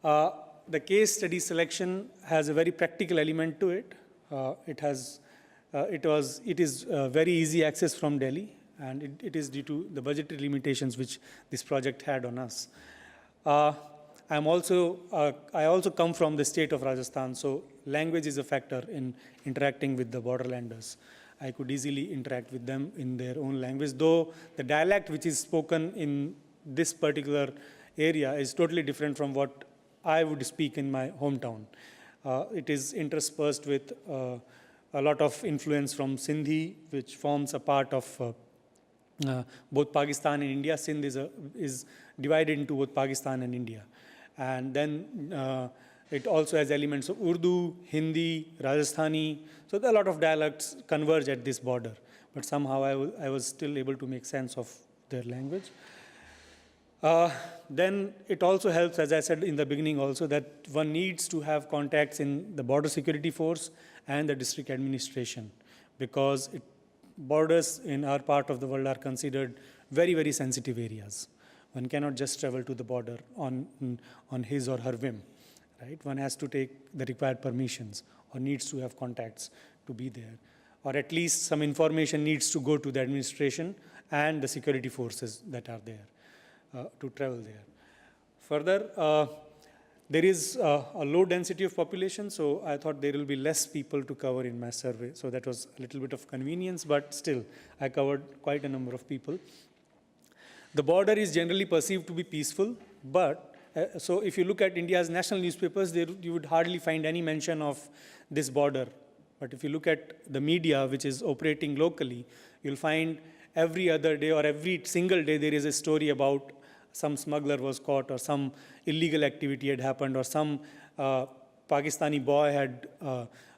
The case study selection has a very practical element to it. It is very easy access from Delhi, and it is due to the budgetary limitations which this project had on us. I also come from the state of Rajasthan, so language is a factor in interacting with the borderlanders. I could easily interact with them in their own language, though the dialect which is spoken in this particular area is totally different from what I would speak in my hometown. It is interspersed with a lot of influence from Sindhi, which forms a part of both Pakistan and India. Sindh is divided into both Pakistan and India. And then it also has elements of Urdu, Hindi, Rajasthani. So there are a lot of dialects converge at this border. But somehow I was still able to make sense of their language. Then it also helps, as I said in the beginning also, that one needs to have contacts in the border security force and the district administration, because borders in our part of the world are considered very, very sensitive areas. One cannot just travel to the border on his or her whim, right? One has to take the required permissions or needs to have contacts to be there. Or at least some information needs to go to the administration and the security forces that are there to travel there. Further, there is a low density of population, so I thought there will be less people to cover in my survey. So that was a little bit of convenience, but still, I covered quite a number of people. The border is generally perceived to be peaceful, but so if you look at India's national newspapers, you would hardly find any mention of this border. But if you look at the media, which is operating locally, you'll find every other day or every single day there is a story about some smuggler was caught, or some illegal activity had happened, or some Pakistani boy had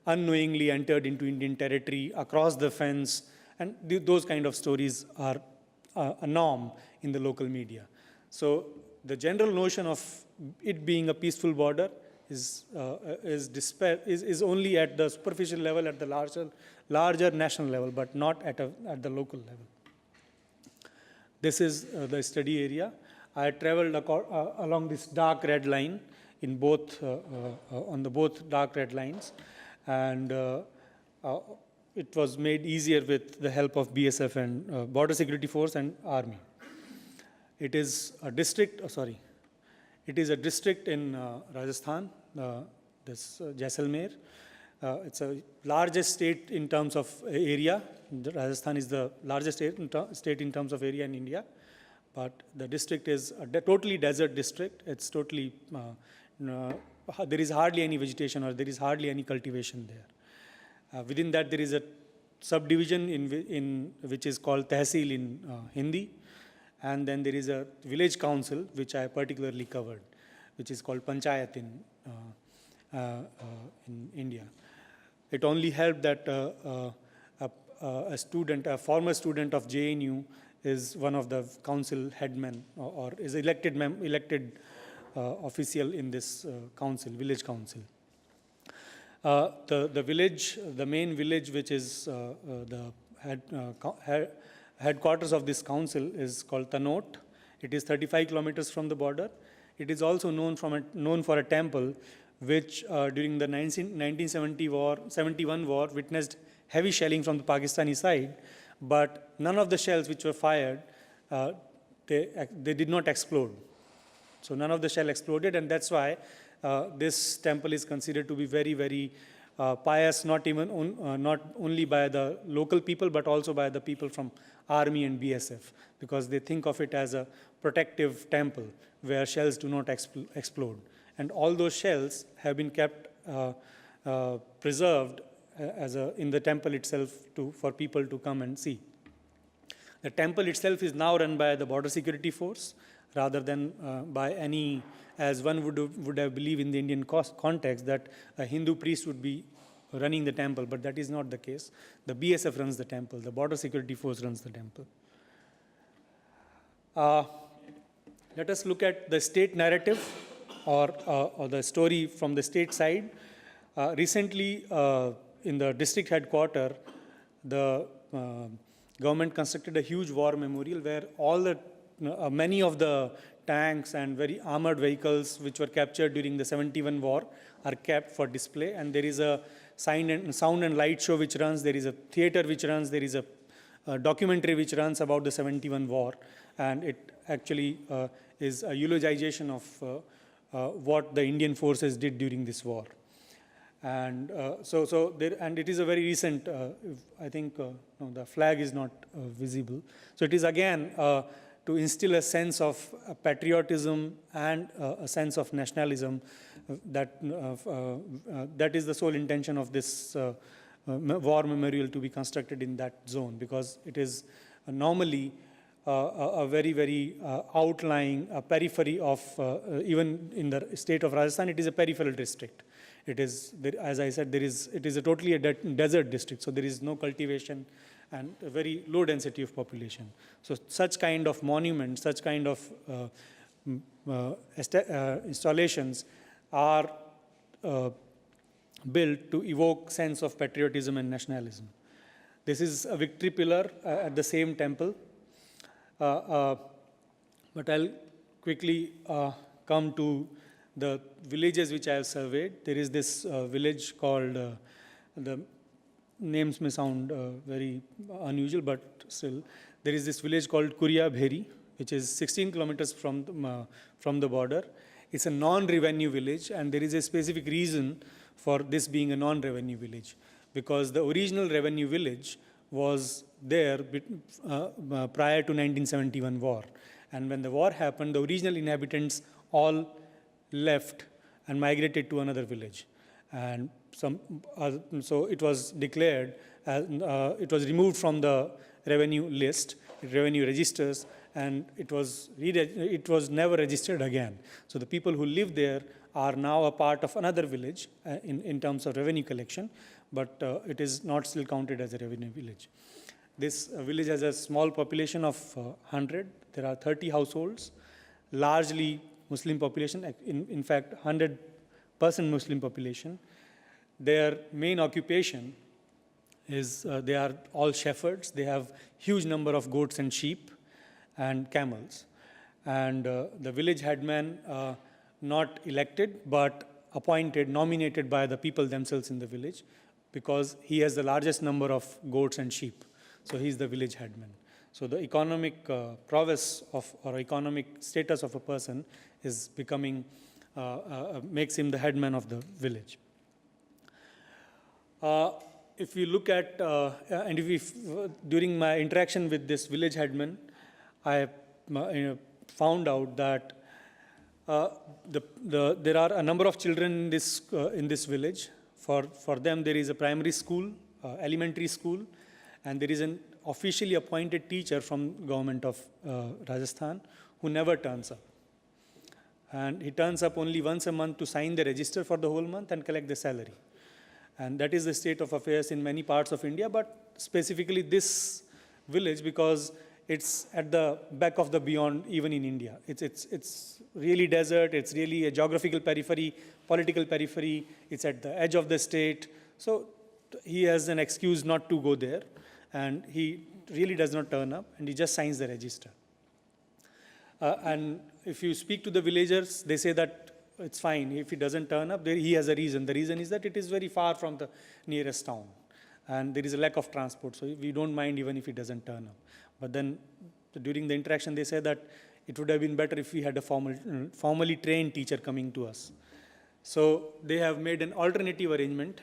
unknowingly entered into Indian territory across the fence. And those kind of stories are a norm in the local media. So the general notion of it being a peaceful border is only at the superficial level, at the larger national level, but not at the local level. This is the study area. I traveled along this dark red line in both on the both dark red lines, and it was made easier with the help of BSF and Border Security Force and Army. It is a district, it is a district in Rajasthan, Jaisalmer. It's a largest state in terms of area. Rajasthan is the largest state in terms of area in India. But the district is a totally desert district. It's totally, there is hardly any vegetation or there is hardly any cultivation there. Within that, there is a subdivision in which is called Tehsil in Hindi. And then there is a village council, which I particularly covered, which is called Panchayat in India. It only helped that a former student of JNU is one of the council headmen or is elected official in this council, village council. The main village, which is the headquarters of this council, is called Tanot. It is 35 kilometers from the border. It is also known for a temple which during the 1971 war witnessed heavy shelling from the Pakistani side, but none of the shells which were fired, they did not explode. So none of the shell exploded, and that's why this temple is considered to be very, very pious, not only by the local people, but also by the people from Army and BSF, because they think of it as a protective temple where shells do not explode. And all those shells have been kept preserved in the temple itself for people to come and see. The temple itself is now run by the Border Security Force rather than by any, as one would have believed in the Indian context, that a Hindu priest would be running the temple, but that is not the case. The BSF runs the temple. The Border Security Force runs the temple. Let us look at the state narrative or the story from the state side. Recently, in the district headquarters, the government constructed a huge war memorial where many of the tanks and very armored vehicles which were captured during the 71 war are kept for display. And there is a sound and light show which runs. There is a theater which runs. There is a documentary which runs about the 71 war. And it actually is a eulogization of what the Indian forces did during this war. And and it is a very recent, I think, no, the flag is not visible. So it is again to instill a sense of patriotism and a sense of nationalism that is the sole intention of this war memorial to be constructed in that zone, because it is normally a very, very outlying periphery of, even in the state of Rajasthan, it is a peripheral district. It is, as I said, it is a totally a desert district, so there is no cultivation and a very low density of population. So such kind of monuments, such kind of installations are built to evoke sense of patriotism and nationalism. This is a victory pillar at the same temple. But I'll quickly come to the villages which I have surveyed. There is this village called, the names may sound very unusual, but still, there is this village called Kuriya Bheri, which is 16 kilometers from the border. It's a non-revenue village, and there is a specific reason for this being a non-revenue village, because the original revenue village was there prior to 1971 war. And when the war happened, the original inhabitants all left and migrated to another village. And so it was declared, it was removed from the revenue list, revenue registers, and it was never registered again. So the people who live there are now a part of another village in terms of revenue collection, but it is not still counted as a revenue village. This village has a small population of 100. There are 30 households, largely Muslim population, in fact 100% Muslim population. Their main occupation is they are all shepherds. They have huge number of goats and sheep and camels. And the village headman, not elected, but appointed, nominated by the people themselves in the village, because he has the largest number of goats and sheep. So he's the village headman. So the economic prowess of or economic status of a person is becoming, makes him the headman of the village. If you look at, and if we, during my interaction with this village headman, I found out that there are a number of children in this village. For them, there is a primary school, elementary school, and there is an officially appointed teacher from government of Rajasthan who never turns up. And he turns up only once a month to sign the register for the whole month and collect the salary. And that is the state of affairs in many parts of India, but specifically this village, because it's at the back of the beyond, even in India. It's really desert, it's really a geographical periphery, political periphery, it's at the edge of the state. So he has an excuse not to go there, and he really does not turn up, and he just signs the register. And if you speak to the villagers, they say that it's fine. If he doesn't turn up, he has a reason. The reason is that it is very far from the nearest town, and there is a lack of transport, so we don't mind even if he doesn't turn up. But then during the interaction, they said that it would have been better if we had a formally trained teacher coming to us. So they have made an alternative arrangement.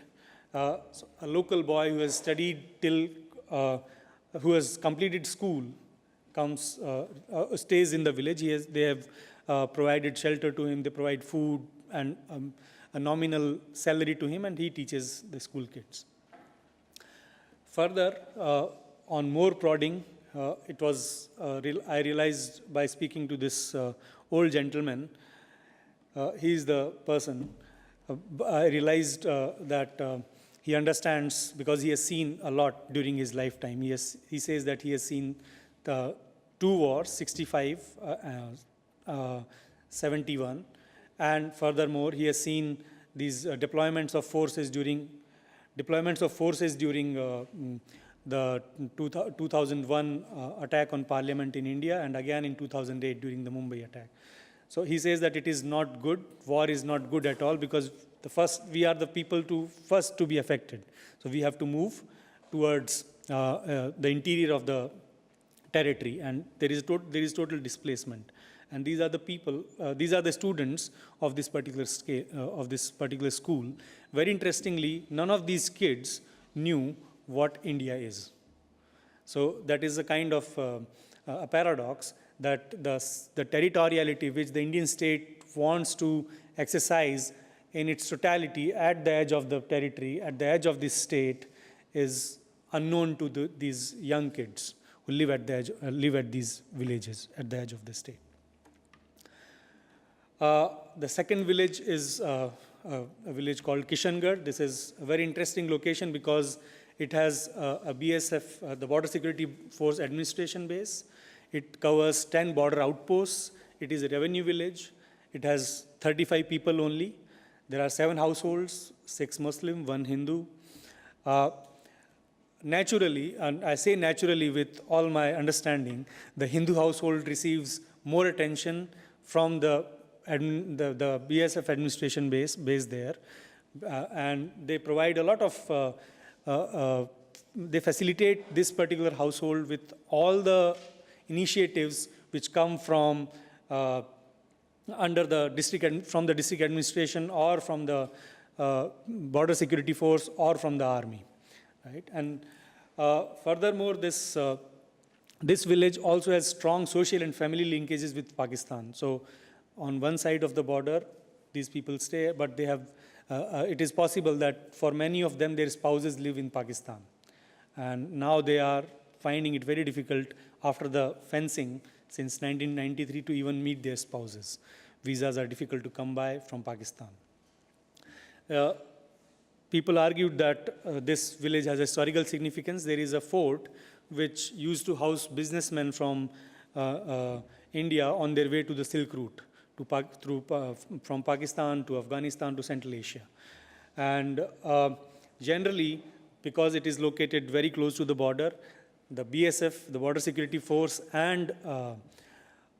So a local boy who has studied who has completed school stays in the village. They have provided shelter to him, they provide food and a nominal salary to him, and he teaches the school kids. Further, on more prodding, I realized by speaking to this old gentleman, he is the person, I realized that he understands because he has seen a lot during his lifetime. He says that he has seen the 2 wars, 65, 71, and furthermore, he has seen these deployments of forces during the 2001 attack on Parliament in India, and again in 2008 during the Mumbai attack. So he says that it is not good. War is not good at all, because we are the people first to be affected. So we have to move towards the interior of the territory, and there is total displacement. And these are the people, these are the students of this particular school. Very interestingly, none of these kids knew what India is. So that is a kind of a paradox, that the territoriality which the Indian state wants to exercise in its totality at the edge of the territory, at the edge of this state, is unknown to these young kids who live at the edge, live at these villages at the edge of the state. The second village is a village called Kishangarh. This is a very interesting location because it has a BSF, the Border Security Force Administration base. It covers 10 border outposts. It is a revenue village. It has 35 people only. There are 7 households, 6 Muslim, 1 Hindu. Naturally, and I say naturally with all my understanding, the Hindu household receives more attention from the BSF administration base there, and they provide a lot of, they facilitate this particular household with all the initiatives which come from under the from the district administration or from the border security force or from the army, right? And furthermore, this village also has strong social and family linkages with Pakistan. So on one side of the border, these people stay, but they have, it is possible that for many of them, their spouses live in Pakistan. And now they are finding it very difficult after the fencing since 1993 to even meet their spouses. Visas are difficult to come by from Pakistan. People argued that this village has historical significance. There is a fort which used to house businessmen from India on their way to the Silk Route, from Pakistan to Afghanistan to Central Asia. And generally, because it is located very close to the border, the BSF, the Border Security Force, and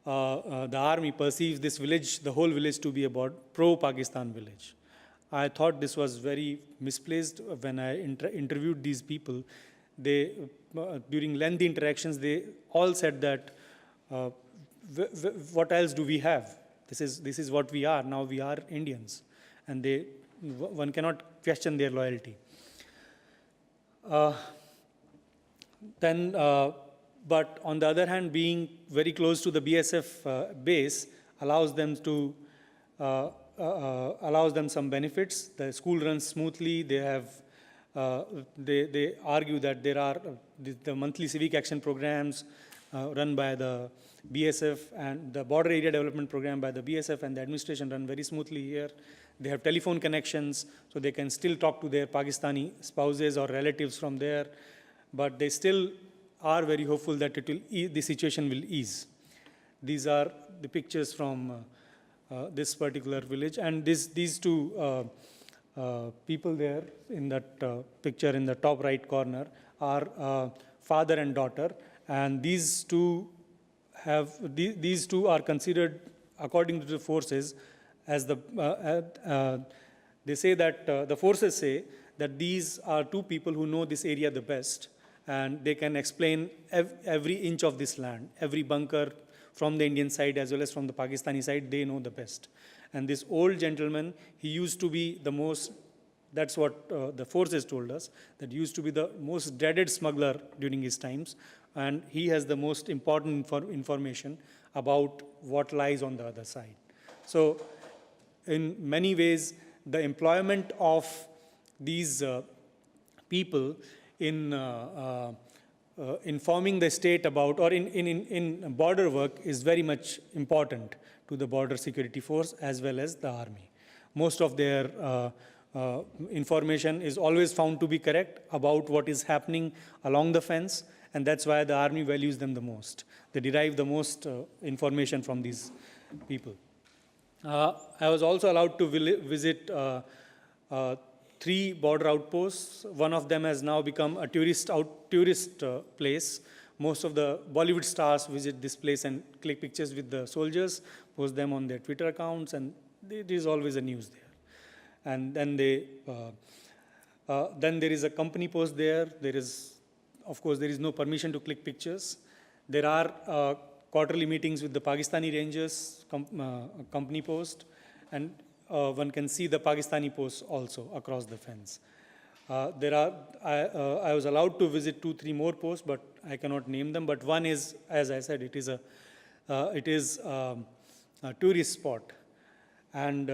the army perceives this village, the whole village, to be a pro-Pakistan village. I thought this was very misplaced when I interviewed these people. they, during lengthy interactions, they all said that, what else do we have? This is what we are. Now we are Indians. And one cannot question their loyalty. But on the other hand, being very close to the BSF base allows them some benefits. The school runs smoothly. They have they argue that there are the monthly civic action programs run by the BSF and the border area development program by the BSF and the administration run very smoothly here. They have telephone connections, so they can still talk to their Pakistani spouses or relatives from there. But they still are very hopeful that the situation will ease. These are the pictures from this particular village. And these two people there in that picture in the top right corner are father and daughter. And these two are considered, according to the forces, as they say that the forces say that these are two people who know this area the best, and they can explain every inch of this land, every bunker from the Indian side as well as from the Pakistani side, they know the best. And this old gentleman, he used to be the most, that's what the forces told us, that he used to be the most dreaded smuggler during his times, and he has the most important information about what lies on the other side. So in many ways, the employment of these people in informing the state about, or in border work is very much important to the border security force as well as the army. Most of their information is always found to be correct about what is happening along the fence, and that's why the army values them the most. They derive the most information from these people. I was also allowed to visit 3 border outposts. One of them has now become a tourist place. Most of the Bollywood stars visit this place and click pictures with the soldiers, post them on their Twitter accounts, and there is always a news there. And then then there is a company post there. Of course, there is no permission to click pictures. There are quarterly meetings with the Pakistani Rangers company post, and one can see the Pakistani posts also across the fence. I was allowed to visit 2-3 more posts, but I cannot name them. But one is, as I said, it is a tourist spot, and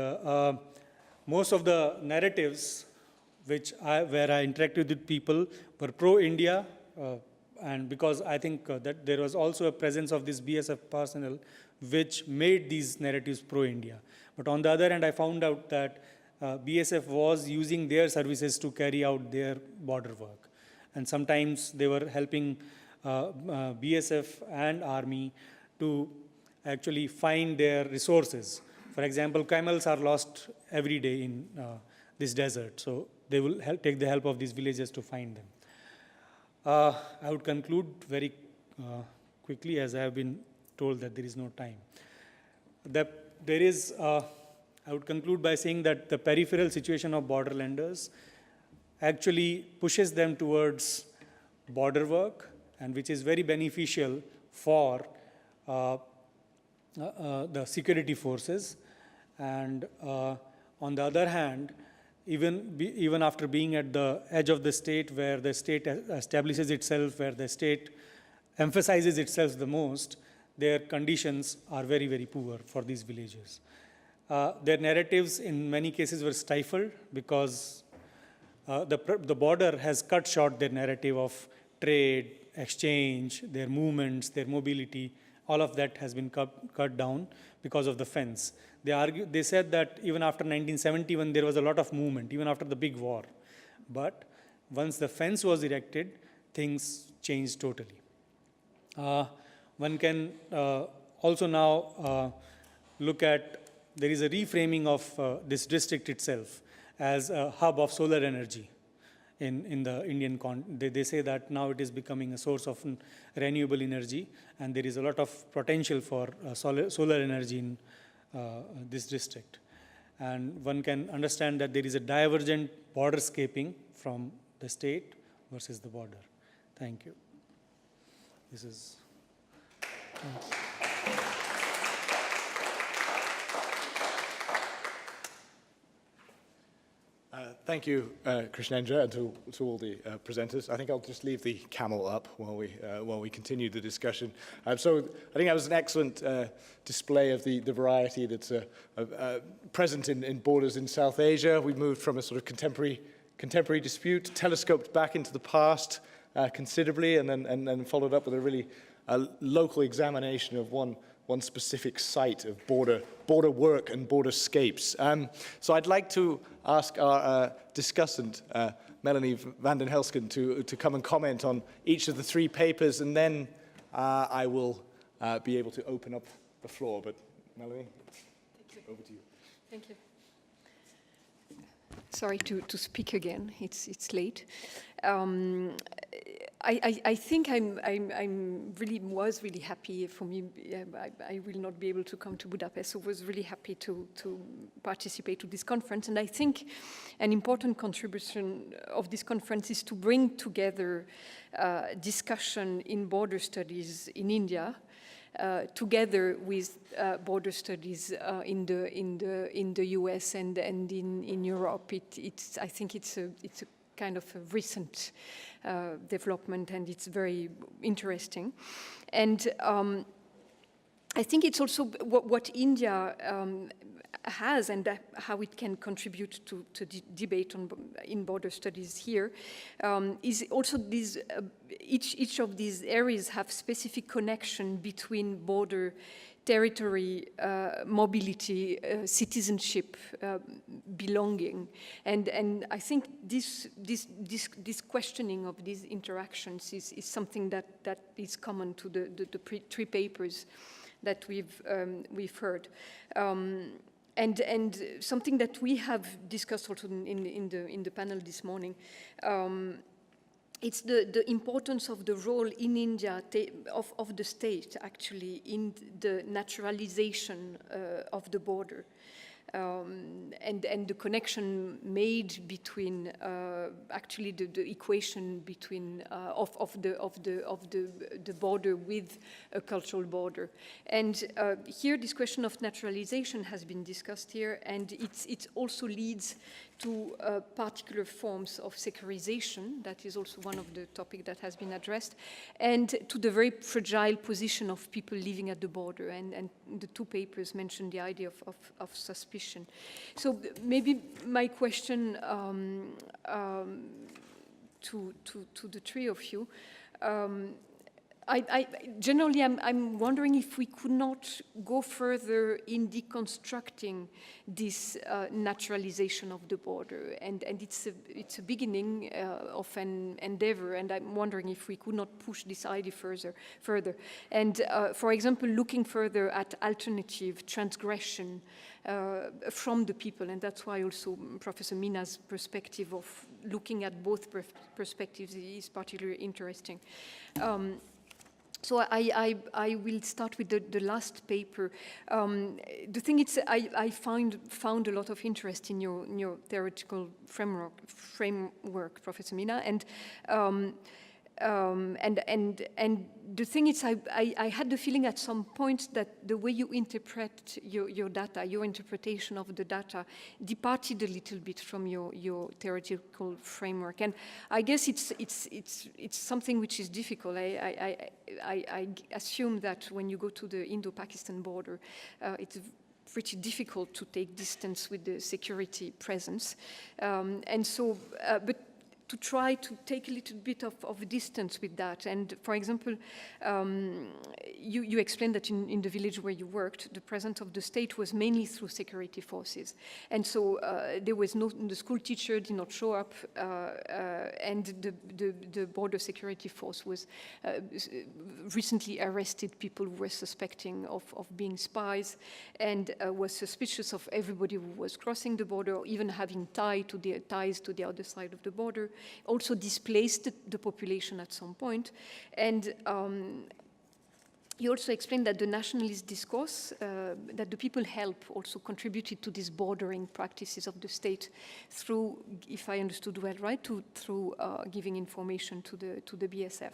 most of the narratives where I interacted with people were pro-India. And because I think that there was also a presence of this BSF personnel which made these narratives pro-India. But on the other hand, I found out that BSF was using their services to carry out their border work. And sometimes they were helping BSF and army to actually find their resources. For example, camels are lost every day in this desert. So they will take the help of these villagers to find them. I would conclude very quickly, as I have been told that there is no time. I would conclude by saying that the peripheral situation of borderlanders actually pushes them towards border work, and which is very beneficial for the security forces. And on the other hand, even after being at the edge of the state, where the state establishes itself, where the state emphasizes itself the most, their conditions are very, very poor for these villagers. Their narratives in many cases were stifled because the border has cut short their narrative of trade, exchange, their movements, their mobility. All of that has been cut down because of the fence. They said that even after 1971, there was a lot of movement, even after the big war. But once the fence was erected, things changed totally. One can also now look at, there is a reframing of this district itself as a hub of solar energy in the Indian continent. They say that now it is becoming a source of renewable energy, and there is a lot of potential for solar energy in this district. And one can understand that there is a divergent borderscaping from the state versus the border. Thank you. This is... Thank you, Krishnendra, and to all the presenters. I think I'll just leave the camel up while we continue the discussion. So I think that was an excellent display of the variety that's present in borders in South Asia. We've moved from a sort of contemporary dispute, telescoped back into the past considerably, and then followed up with a really local examination of one specific site of border work and borderscapes. So I'd like to ask our discussant, Melanie van den Helsken, to come and comment on each of the three papers, and then I will be able to open up the floor. But Melanie, over to you. Thank you. Sorry to speak again. It's late. I think was really happy. For me, I will not be able to come to Budapest, so I was really happy to participate to this conference. And I think an important contribution of this conference is to bring together discussion in border studies in India, together with border studies in the US and in Europe. I think it's a kind of a recent development, and it's very interesting. And I think it's also what India has, and how it can contribute to debate in border studies here, is also these, each of these areas have specific connection between border, territory, mobility, citizenship, belonging, and I think this questioning of these interactions is something that is common to the three papers that we've heard, and something that we have discussed also in the panel this morning. It's the importance of the role in India of the state, actually, in the naturalization of the border, and the connection made between actually the equation between of the border with a cultural border. And here, this question of naturalization has been discussed here, and it also leads to particular forms of securization. That is also one of the topics that has been addressed, and to the very fragile position of people living at the border. And the two papers mentioned the idea of suspicion. So maybe my question to the three of you, generally, I'm wondering if we could not go further in deconstructing this naturalization of the border, and it's a beginning of an endeavor, and I'm wondering if we could not push this idea further. And for example, looking further at alternative transgression from the people, and that's why also Professor Meena's perspective of looking at both perspectives is particularly interesting. So I will start with the last paper. The thing is, I found a lot of interest in your theoretical framework, Professor Meena, and the thing is, I had the feeling at some point that the way you interpret your data, your interpretation of the data, departed a little bit from your theoretical framework, and I guess it's something which is difficult. I assume that when you go to the Indo-Pakistan border, it's pretty difficult to take distance with the security presence, and so, but to try to take a little bit of distance with that. And for example, you explained that in the village where you worked, the presence of the state was mainly through security forces. And so there was the school teacher did not show up, and the border security force was recently arrested people who were suspecting of being spies, and was suspicious of everybody who was crossing the border, or even having ties to the other side of the border. Also displaced the population at some point, and you also explained that the nationalist discourse, that the people help also contributed to these bordering practices of the state through, if I understood well, right, through giving information to the BSF.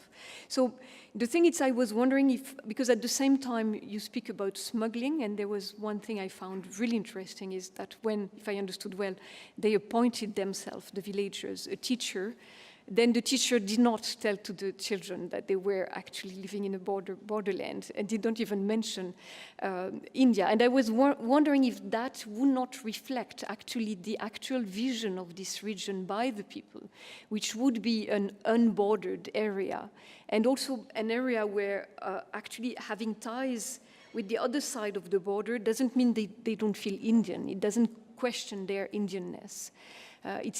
So the thing is, I was wondering if, because at the same time you speak about smuggling, and there was one thing I found really interesting is that when, if I understood well, they appointed themselves, the villagers, a teacher, then the teacher did not tell to the children that they were actually living in a borderland, and did not even mention India. And I was wondering if that would not reflect actually the actual vision of this region by the people, which would be an unbordered area, and also an area where actually having ties with the other side of the border doesn't mean they don't feel Indian. It doesn't question their Indianness.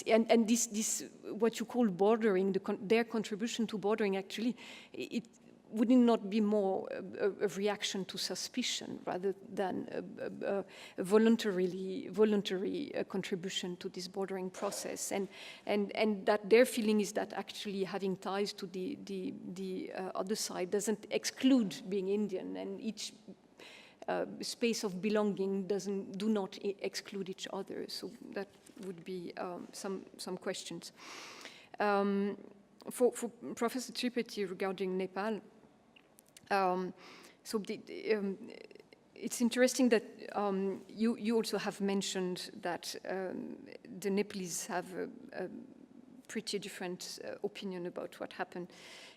And this what you call bordering, their contribution to bordering, actually, it would it not be more a reaction to suspicion rather than a voluntary contribution to this bordering process, and that their feeling is that actually having ties to the other side doesn't exclude being Indian, and each space of belonging do not exclude each other. So that would be some questions. For Professor Tripathi regarding Nepal, so it's interesting that you also have mentioned that the Nepalese have a pretty different opinion about what happened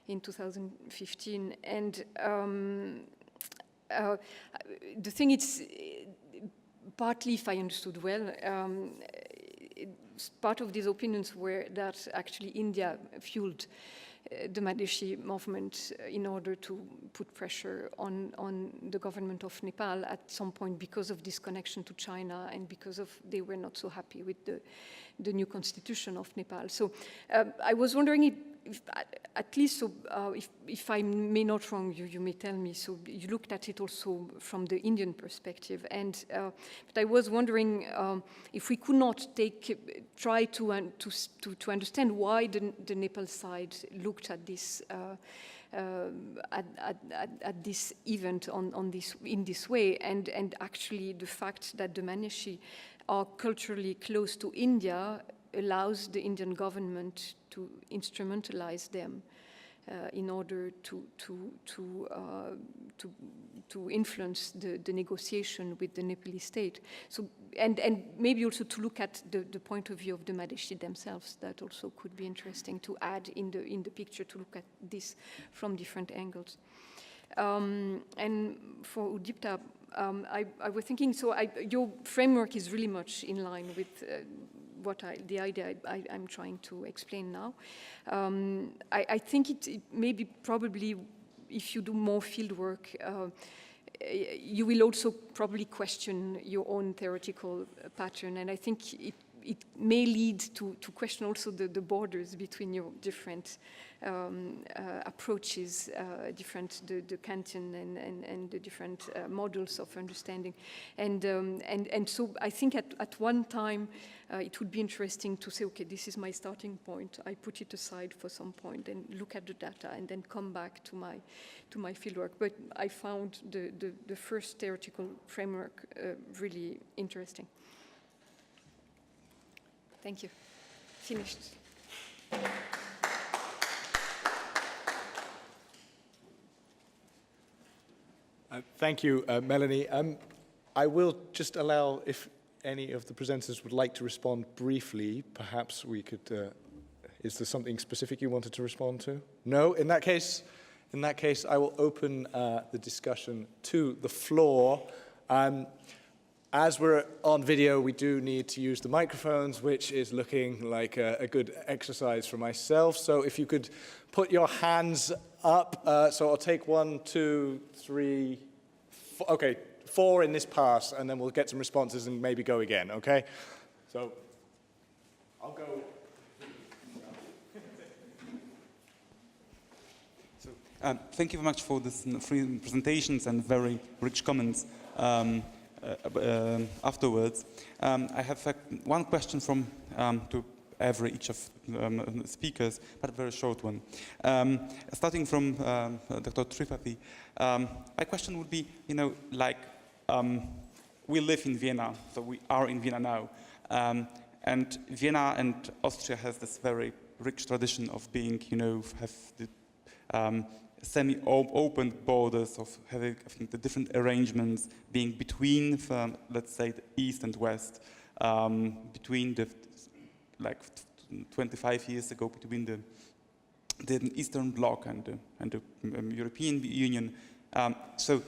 in 2015, and the thing is, partly, if I understood well, part of these opinions were that actually India fueled the Madheshi movement in order to put pressure on the government of Nepal at some point because of this connection to China and because of they were not so happy with the new constitution of Nepal. So I was wondering if at least, so if I may not wrong, you may tell me. So you looked at it also from the Indian perspective, and but I was wondering if we could not try to understand why the Nepal side looked at this at this event in this way, and actually the fact that the Madheshi are culturally close to India allows the Indian government to instrumentalize them in order to influence the negotiation with the Nepali state. So and maybe also to look at the point of view of the Madheshi themselves. That also could be interesting to add in the picture, to look at this from different angles. And for Uddipta, I was thinking, so your framework is really much in line with the idea I'm trying to explain now. I think it may be probably, if you do more field work, you will also probably question your own theoretical pattern, and I think it may lead to question also the borders between your different approaches, the Kantian and the different models of understanding, and so I think at one time it would be interesting to say, okay, this is my starting point. I put it aside for some point and look at the data, and then come back to my fieldwork. But I found the first theoretical framework really interesting. Thank you. Finished. Thank you, Melanie. I will just allow, if any of the presenters would like to respond briefly, perhaps we could, is there something specific you wanted to respond to? No? In that case, I will open the discussion to the floor. As we're on video, we do need to use the microphones, which is looking like a good exercise for myself. So if you could put your hands up. So I'll take 1, 2, 3, 4, okay, 4 in this pass, and then we'll get some responses and maybe go again, okay? So I'll go. Thank you very much for this free presentations and very rich comments. Afterwards, I have one question to each of speakers, but a very short one. Starting from Dr. Tripathi, my question would be, we live in Vienna, so we are in Vienna now, and Vienna and Austria has this very rich tradition of being, have the semi-open borders, of having, I think, the different arrangements being between, let's say, the East and West, between the, 25 years ago, between the Eastern Bloc and the European Union. So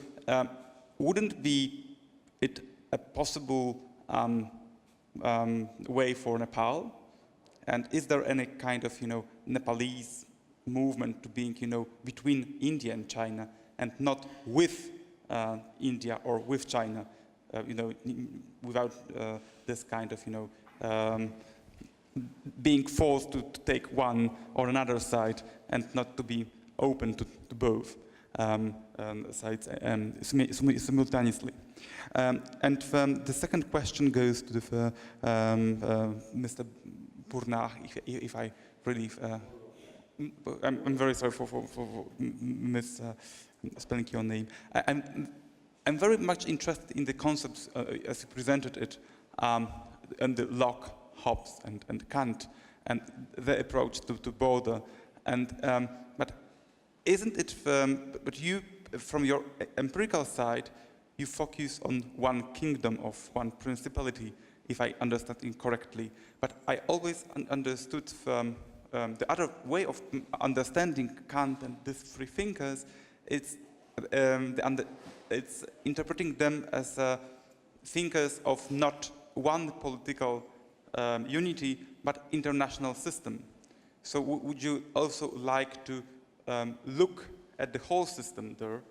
wouldn't be it a possible way for Nepal? And is there any kind of, Nepalese movement to being, between India and China, and not with India or with China, without this kind of, being forced to take one or another side, and not to be open to both sides simultaneously. And the second question goes to the, Mr. Borna, if I really, I'm very sorry for misspelling your name. I'm very much interested in the concepts as you presented it, and the Locke, Hobbes, and Kant, and the approach to border. And but isn't it? But you, from your empirical side, you focus on one kingdom of one principality, if I understand it correctly. But I always understood the other way of understanding Kant and these three thinkers. It's interpreting them as thinkers of not one political unity, but international system. So would you also like to look at the whole system there,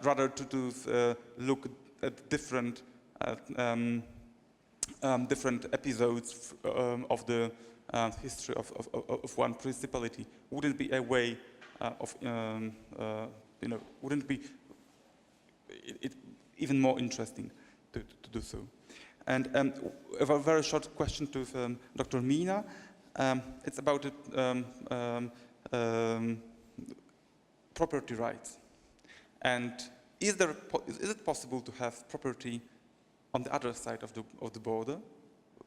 rather to look at different different episodes of the history of one principality? Wouldn't it be a way of, wouldn't it be even more interesting to do so? And a very short question to Dr. Meena. It's about property rights. And is it possible to have property on the other side of the border?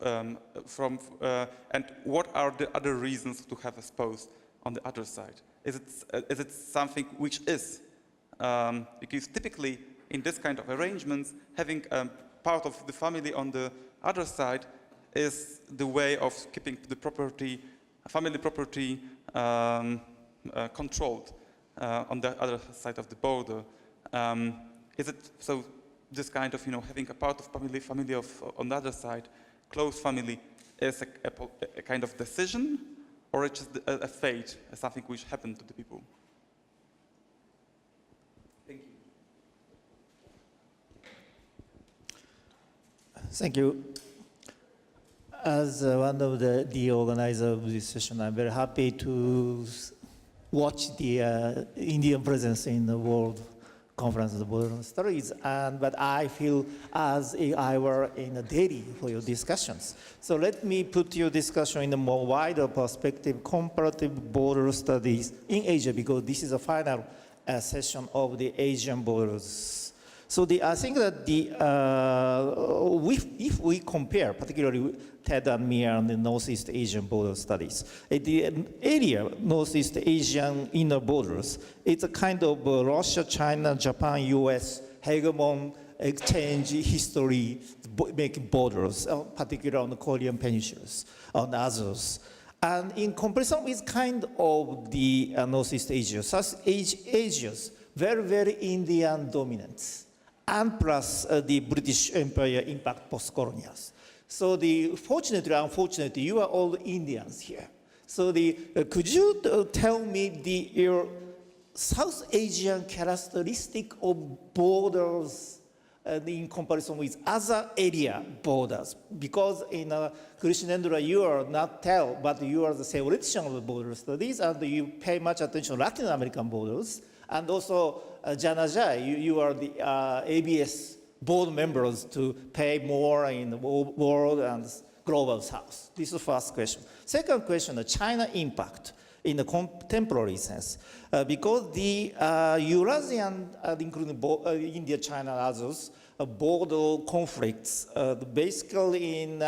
And what are the other reasons to have a spouse on the other side? Is it something which is? Because typically in this kind of arrangements, having part of the family on the other side is the way of keeping the property, family property, controlled on the other side of the border. Is it so? This kind of, having a part of family on the other side, close family, is a kind of decision, or it's just a fate, something which happened to the people? Thank you. Thank you. As one of the organizers of this session, I'm very happy to watch the Indian presence in the World Conference of the Borderlands Studies, but I feel as if I were in Delhi for your discussions. So let me put your discussion in a more wider perspective, comparative border studies in Asia, because this is a final session of the Asian borders. So I think that if we compare, particularly Ted and me and the Northeast Asian border studies, the area, Northeast Asian inner borders, it's a kind of Russia, China, Japan, US, hegemon exchange history making borders, particularly on the Korean peninsulas, on others. And in comparison with kind of the Northeast Asia, South Asia's very, very Indian dominance, and plus the British Empire impact post-colonials. So fortunately, unfortunately, you are all Indians here. So could you tell me your South Asian characteristic of borders in comparison with other area borders? Because in Krishnendra, you are not tell, but you are the theoretician of border studies, and you pay much attention to Latin American borders. And also, Dhananjay, you are the ABS board members to pay more in the world and global south? This is the first question. Second question, the China impact in the contemporary sense. Because the Eurasian, including India, China, and others, border conflicts, basically in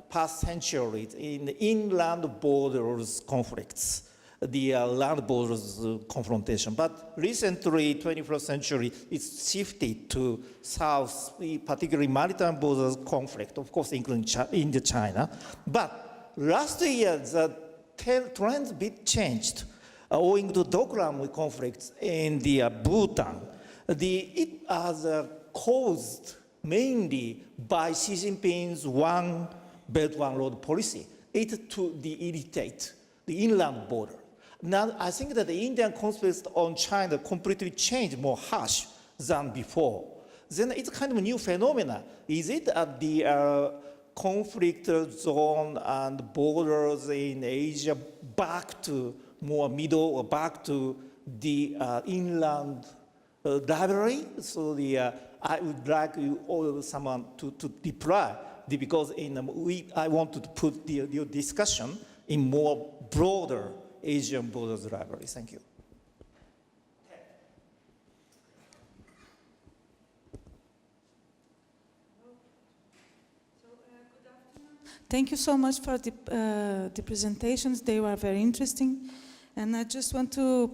past centuries, in inland borders conflicts, the land borders confrontation. But recently, 21st century, it's shifted to south, particularly maritime borders conflict, of course, including India, China. But last year, the trend bit changed owing to Doklam conflicts in the Bhutan. It was caused mainly by Xi Jinping's One Belt, One Road policy. It to irritate the inland border. Now, I think that the Indian conflict on China completely changed, more harsh than before. Then it's kind of a new phenomena. Is it at the conflict zone and borders in Asia back to more middle or back to the inland rivalry? So I would like you or someone to reply, because I want to put your discussion in more broader Asian borders rivalry. Thank you. Thank you so much for the presentations. They were very interesting. And I just want to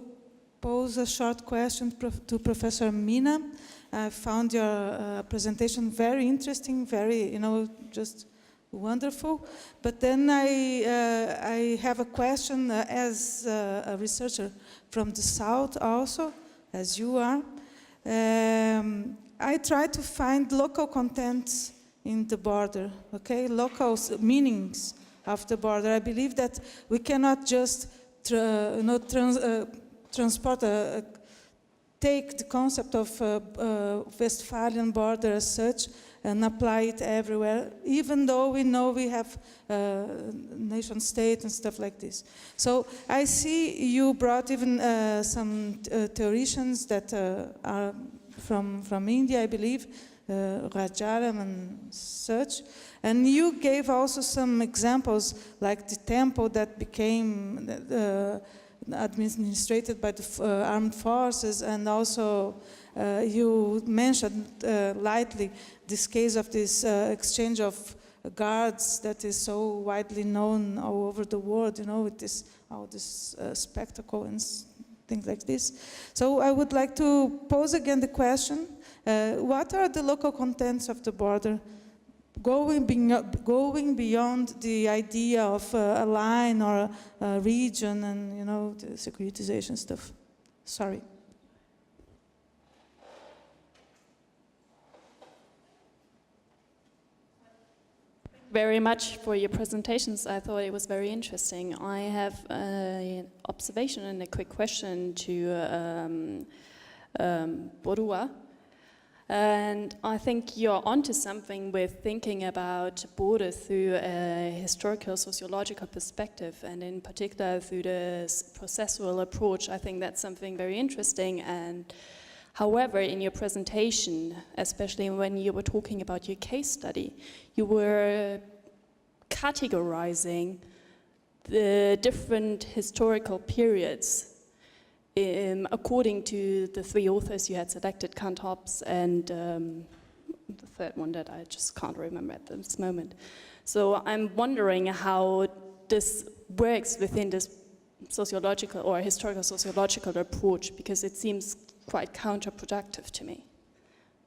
pose a short question to Professor Meena. I found your presentation very interesting, very, just wonderful. But then I have a question as a researcher from the South also, as you are. I try to find local contents in the border, okay? Local meanings of the border. I believe that we cannot just take the concept of Westphalian border as such and apply it everywhere, even though we know we have nation state and stuff like this. So I see you brought even some theoreticians that are from India, I believe, Ranjan and such. And you gave also some examples, like the temple that became administrated by the armed forces, and also you mentioned lightly this case of this exchange of guards that is so widely known all over the world, with all this spectacle and things like this. So I would like to pose again the question, what are the local contents of the border, going beyond the idea of a line or a region and, the securitization stuff? Sorry. Very much for your presentations. I thought it was very interesting. I have an observation and a quick question to Boruah. And I think you're onto something with thinking about border through a historical, sociological perspective, and in particular through the processual approach. I think that's something very interesting. And however, in your presentation, especially when you were talking about your case study, you were categorizing the different historical periods according to the three authors you had selected, Kant, Hobbes, and the third one that I just can't remember at this moment. So I'm wondering how this works within this sociological or historical sociological approach, because it seems quite counterproductive to me.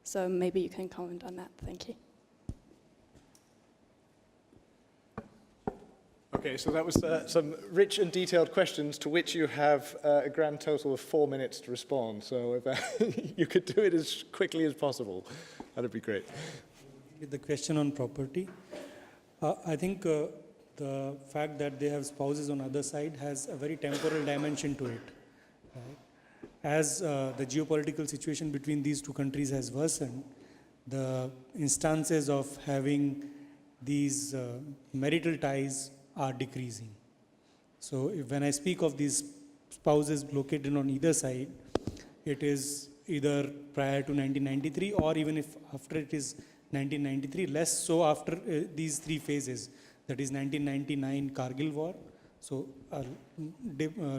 So maybe you can comment on that. Thank you. Okay, so that was some rich and detailed questions to which you have a grand total of 4 minutes to respond. So if you could do it as quickly as possible, that'd be great. The question on property, I think the fact that they have spouses on other side has a very temporal dimension to it. Right? As the geopolitical situation between these two countries has worsened, the instances of having these marital ties are decreasing. So when I speak of these spouses located on either side, it is either prior to 1993 or even if after it is 1993, less so after these three phases. that is 1999 Kargil war. So a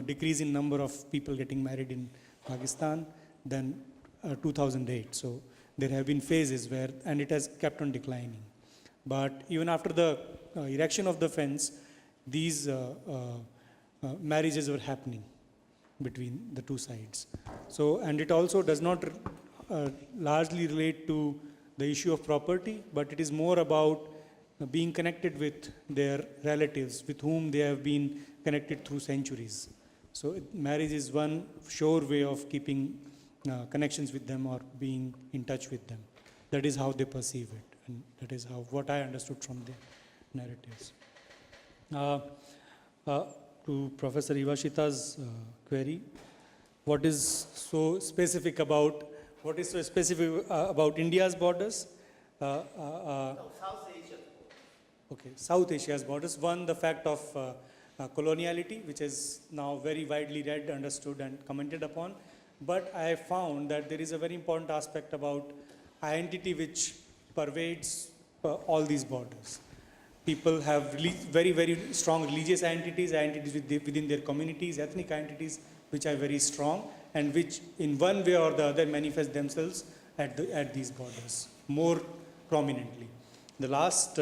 decrease in number of people getting married in Pakistan, then 2008. So there have been phases where, and it has kept on declining. But even after the erection of the fence, these marriages were happening between the two sides. So, and it also does not largely relate to the issue of property, but it is more about being connected with their relatives with whom they have been connected through centuries. So marriage is one sure way of keeping connections with them or being in touch with them. That is how they perceive it, and that is how what I understood from their narratives. To Professor Ivashita's query, what is so specific about India's borders? South Asia's borders. One, the fact of coloniality, which is now very widely read, understood, and commented upon. But I found that there is a very important aspect about identity which pervades all these borders. People have very, very strong religious identities within their communities, ethnic identities, which are very strong, and which in one way or the other manifest themselves at these borders more prominently. The last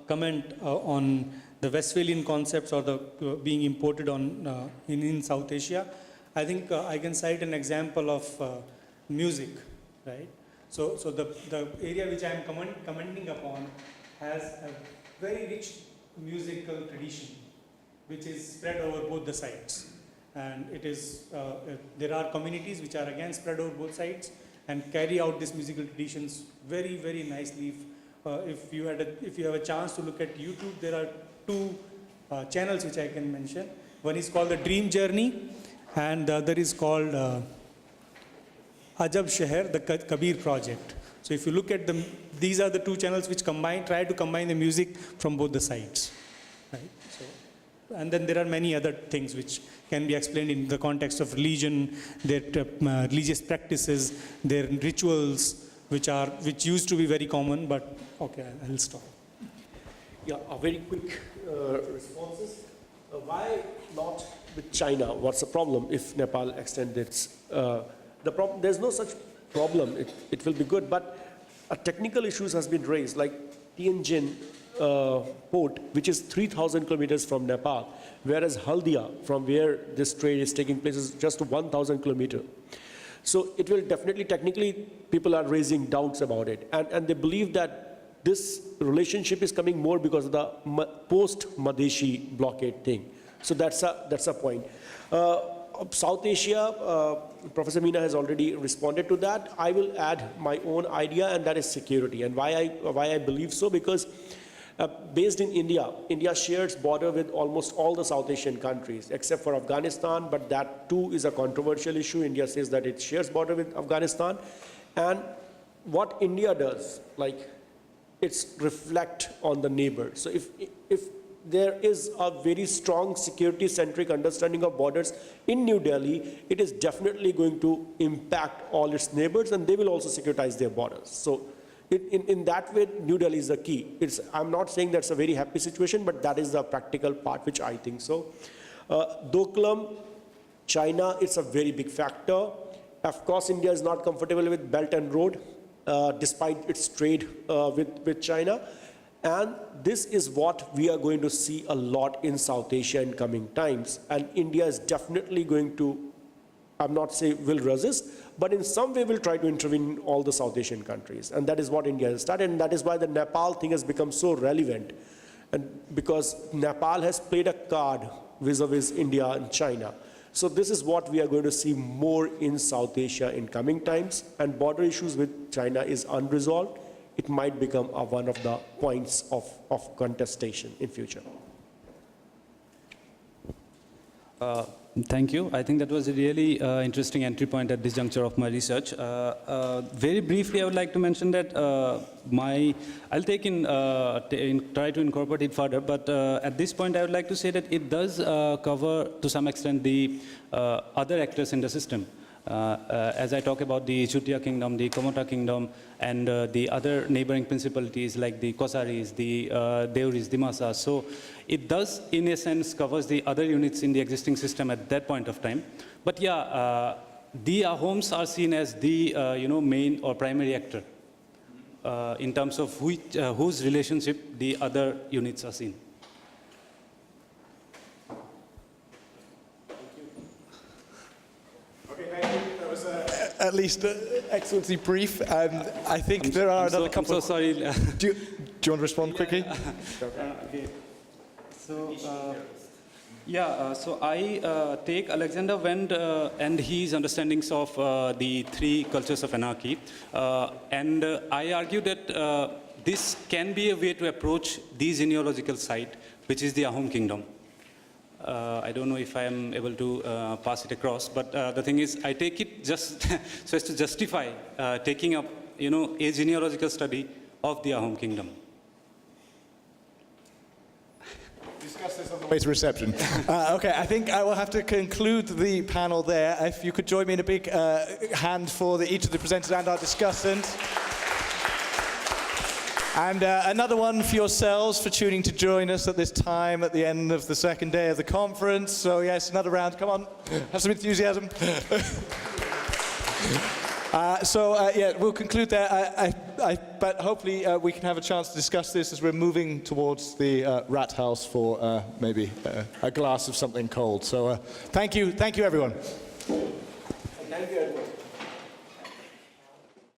comment on the Westphalian concepts or the being imported on in South Asia, I think I can cite an example of music, right? So the area which I am commenting upon has a very rich musical tradition, which is spread over both the sides. And it is there are communities which are again spread over both sides and carry out these musical traditions very, very nicely. If you have a chance to look at YouTube, there are two channels which I can mention. One is called the Dream Journey, and the other is called Ajab Sheher, the Kabir Project. So if you look at them, these are the two channels which try to combine the music from both the sides. Right? So, and then there are many other things which can be explained in the context of religion, their religious practices, their rituals, which used to be very common, but okay, I'll stop. Yeah, a very quick responses. Why not with China? What's the problem if Nepal extends its? The problem, there's no such problem. It will be good, but a technical issues has been raised, like Tianjin port, which is 3,000 kilometers from Nepal, whereas Haldia, from where this trade is taking place, is just 1,000 kilometers. So it will definitely, technically, people are raising doubts about it. And they believe that this relationship is coming more because of the post-Madheshi blockade thing. So that's a point. South Asia, Professor Meena has already responded to that. I will add my own idea, and that is security. And why I believe so, because based in India, India shares border with almost all the South Asian countries, except for Afghanistan, but that too is a controversial issue. India says that it shares border with Afghanistan. And what India does, like, it's reflect on the neighbor. So if there is a very strong security-centric understanding of borders in New Delhi, it is definitely going to impact all its neighbors, and they will also securitize their borders. So in that way, New Delhi is the key. I'm not saying that's a very happy situation, but that is the practical part, which I think so. Doklam, China, it's a very big factor. Of course, India is not comfortable with Belt and Road, despite its trade with China. And this is what we are going to see a lot in South Asia in coming times. And India is definitely going to, I'm not saying will resist, but in some way will try to intervene in all the South Asian countries. And that is what India has started. And that is why the Nepal thing has become so relevant. And because Nepal has played a card vis-a-vis India and China. So this is what we are going to see more in South Asia in coming times. And border issues with China is unresolved. It might become one of the points of contestation in future. Thank you. I think that was a really interesting entry point at this juncture of my research. Very briefly, I would like to mention that I'll try to incorporate it further, but at this point, I would like to say that it does cover, to some extent, the other actors in the system. As I talk about the Chutia kingdom, the Komota kingdom, and the other neighboring principalities like the Kosaris, the Deuris, Dimasas. So it does, in a sense, covers the other units in the existing system at that point of time. But yeah, the Ahoms are seen as the main or primary actor in terms of whose relationship the other units are seen. At least excellently brief. I think there are another couple I'm so sorry. Do you want to respond quickly? Okay. So, so I take Alexander Wendt and his understandings of the three cultures of anarchy. And I argue that this can be a way to approach the genealogical site, which is the Ahom kingdom. I don't know if I am able to pass it across, but the thing is, I take it just so as to justify taking up, a genealogical study of the Ahom kingdom. Discuss this on the way to reception. Okay, I think I will have to conclude the panel there. If you could join me in a big hand for each of the presenters and our discussants. And another one for yourselves for tuning to join us at this time at the end of the second day of the conference. So yes, another round. Come on, have some enthusiasm. We'll conclude there. But hopefully we can have a chance to discuss this as we're moving towards the rat house for maybe a glass of something cold. So thank you everyone. Thank you, everyone.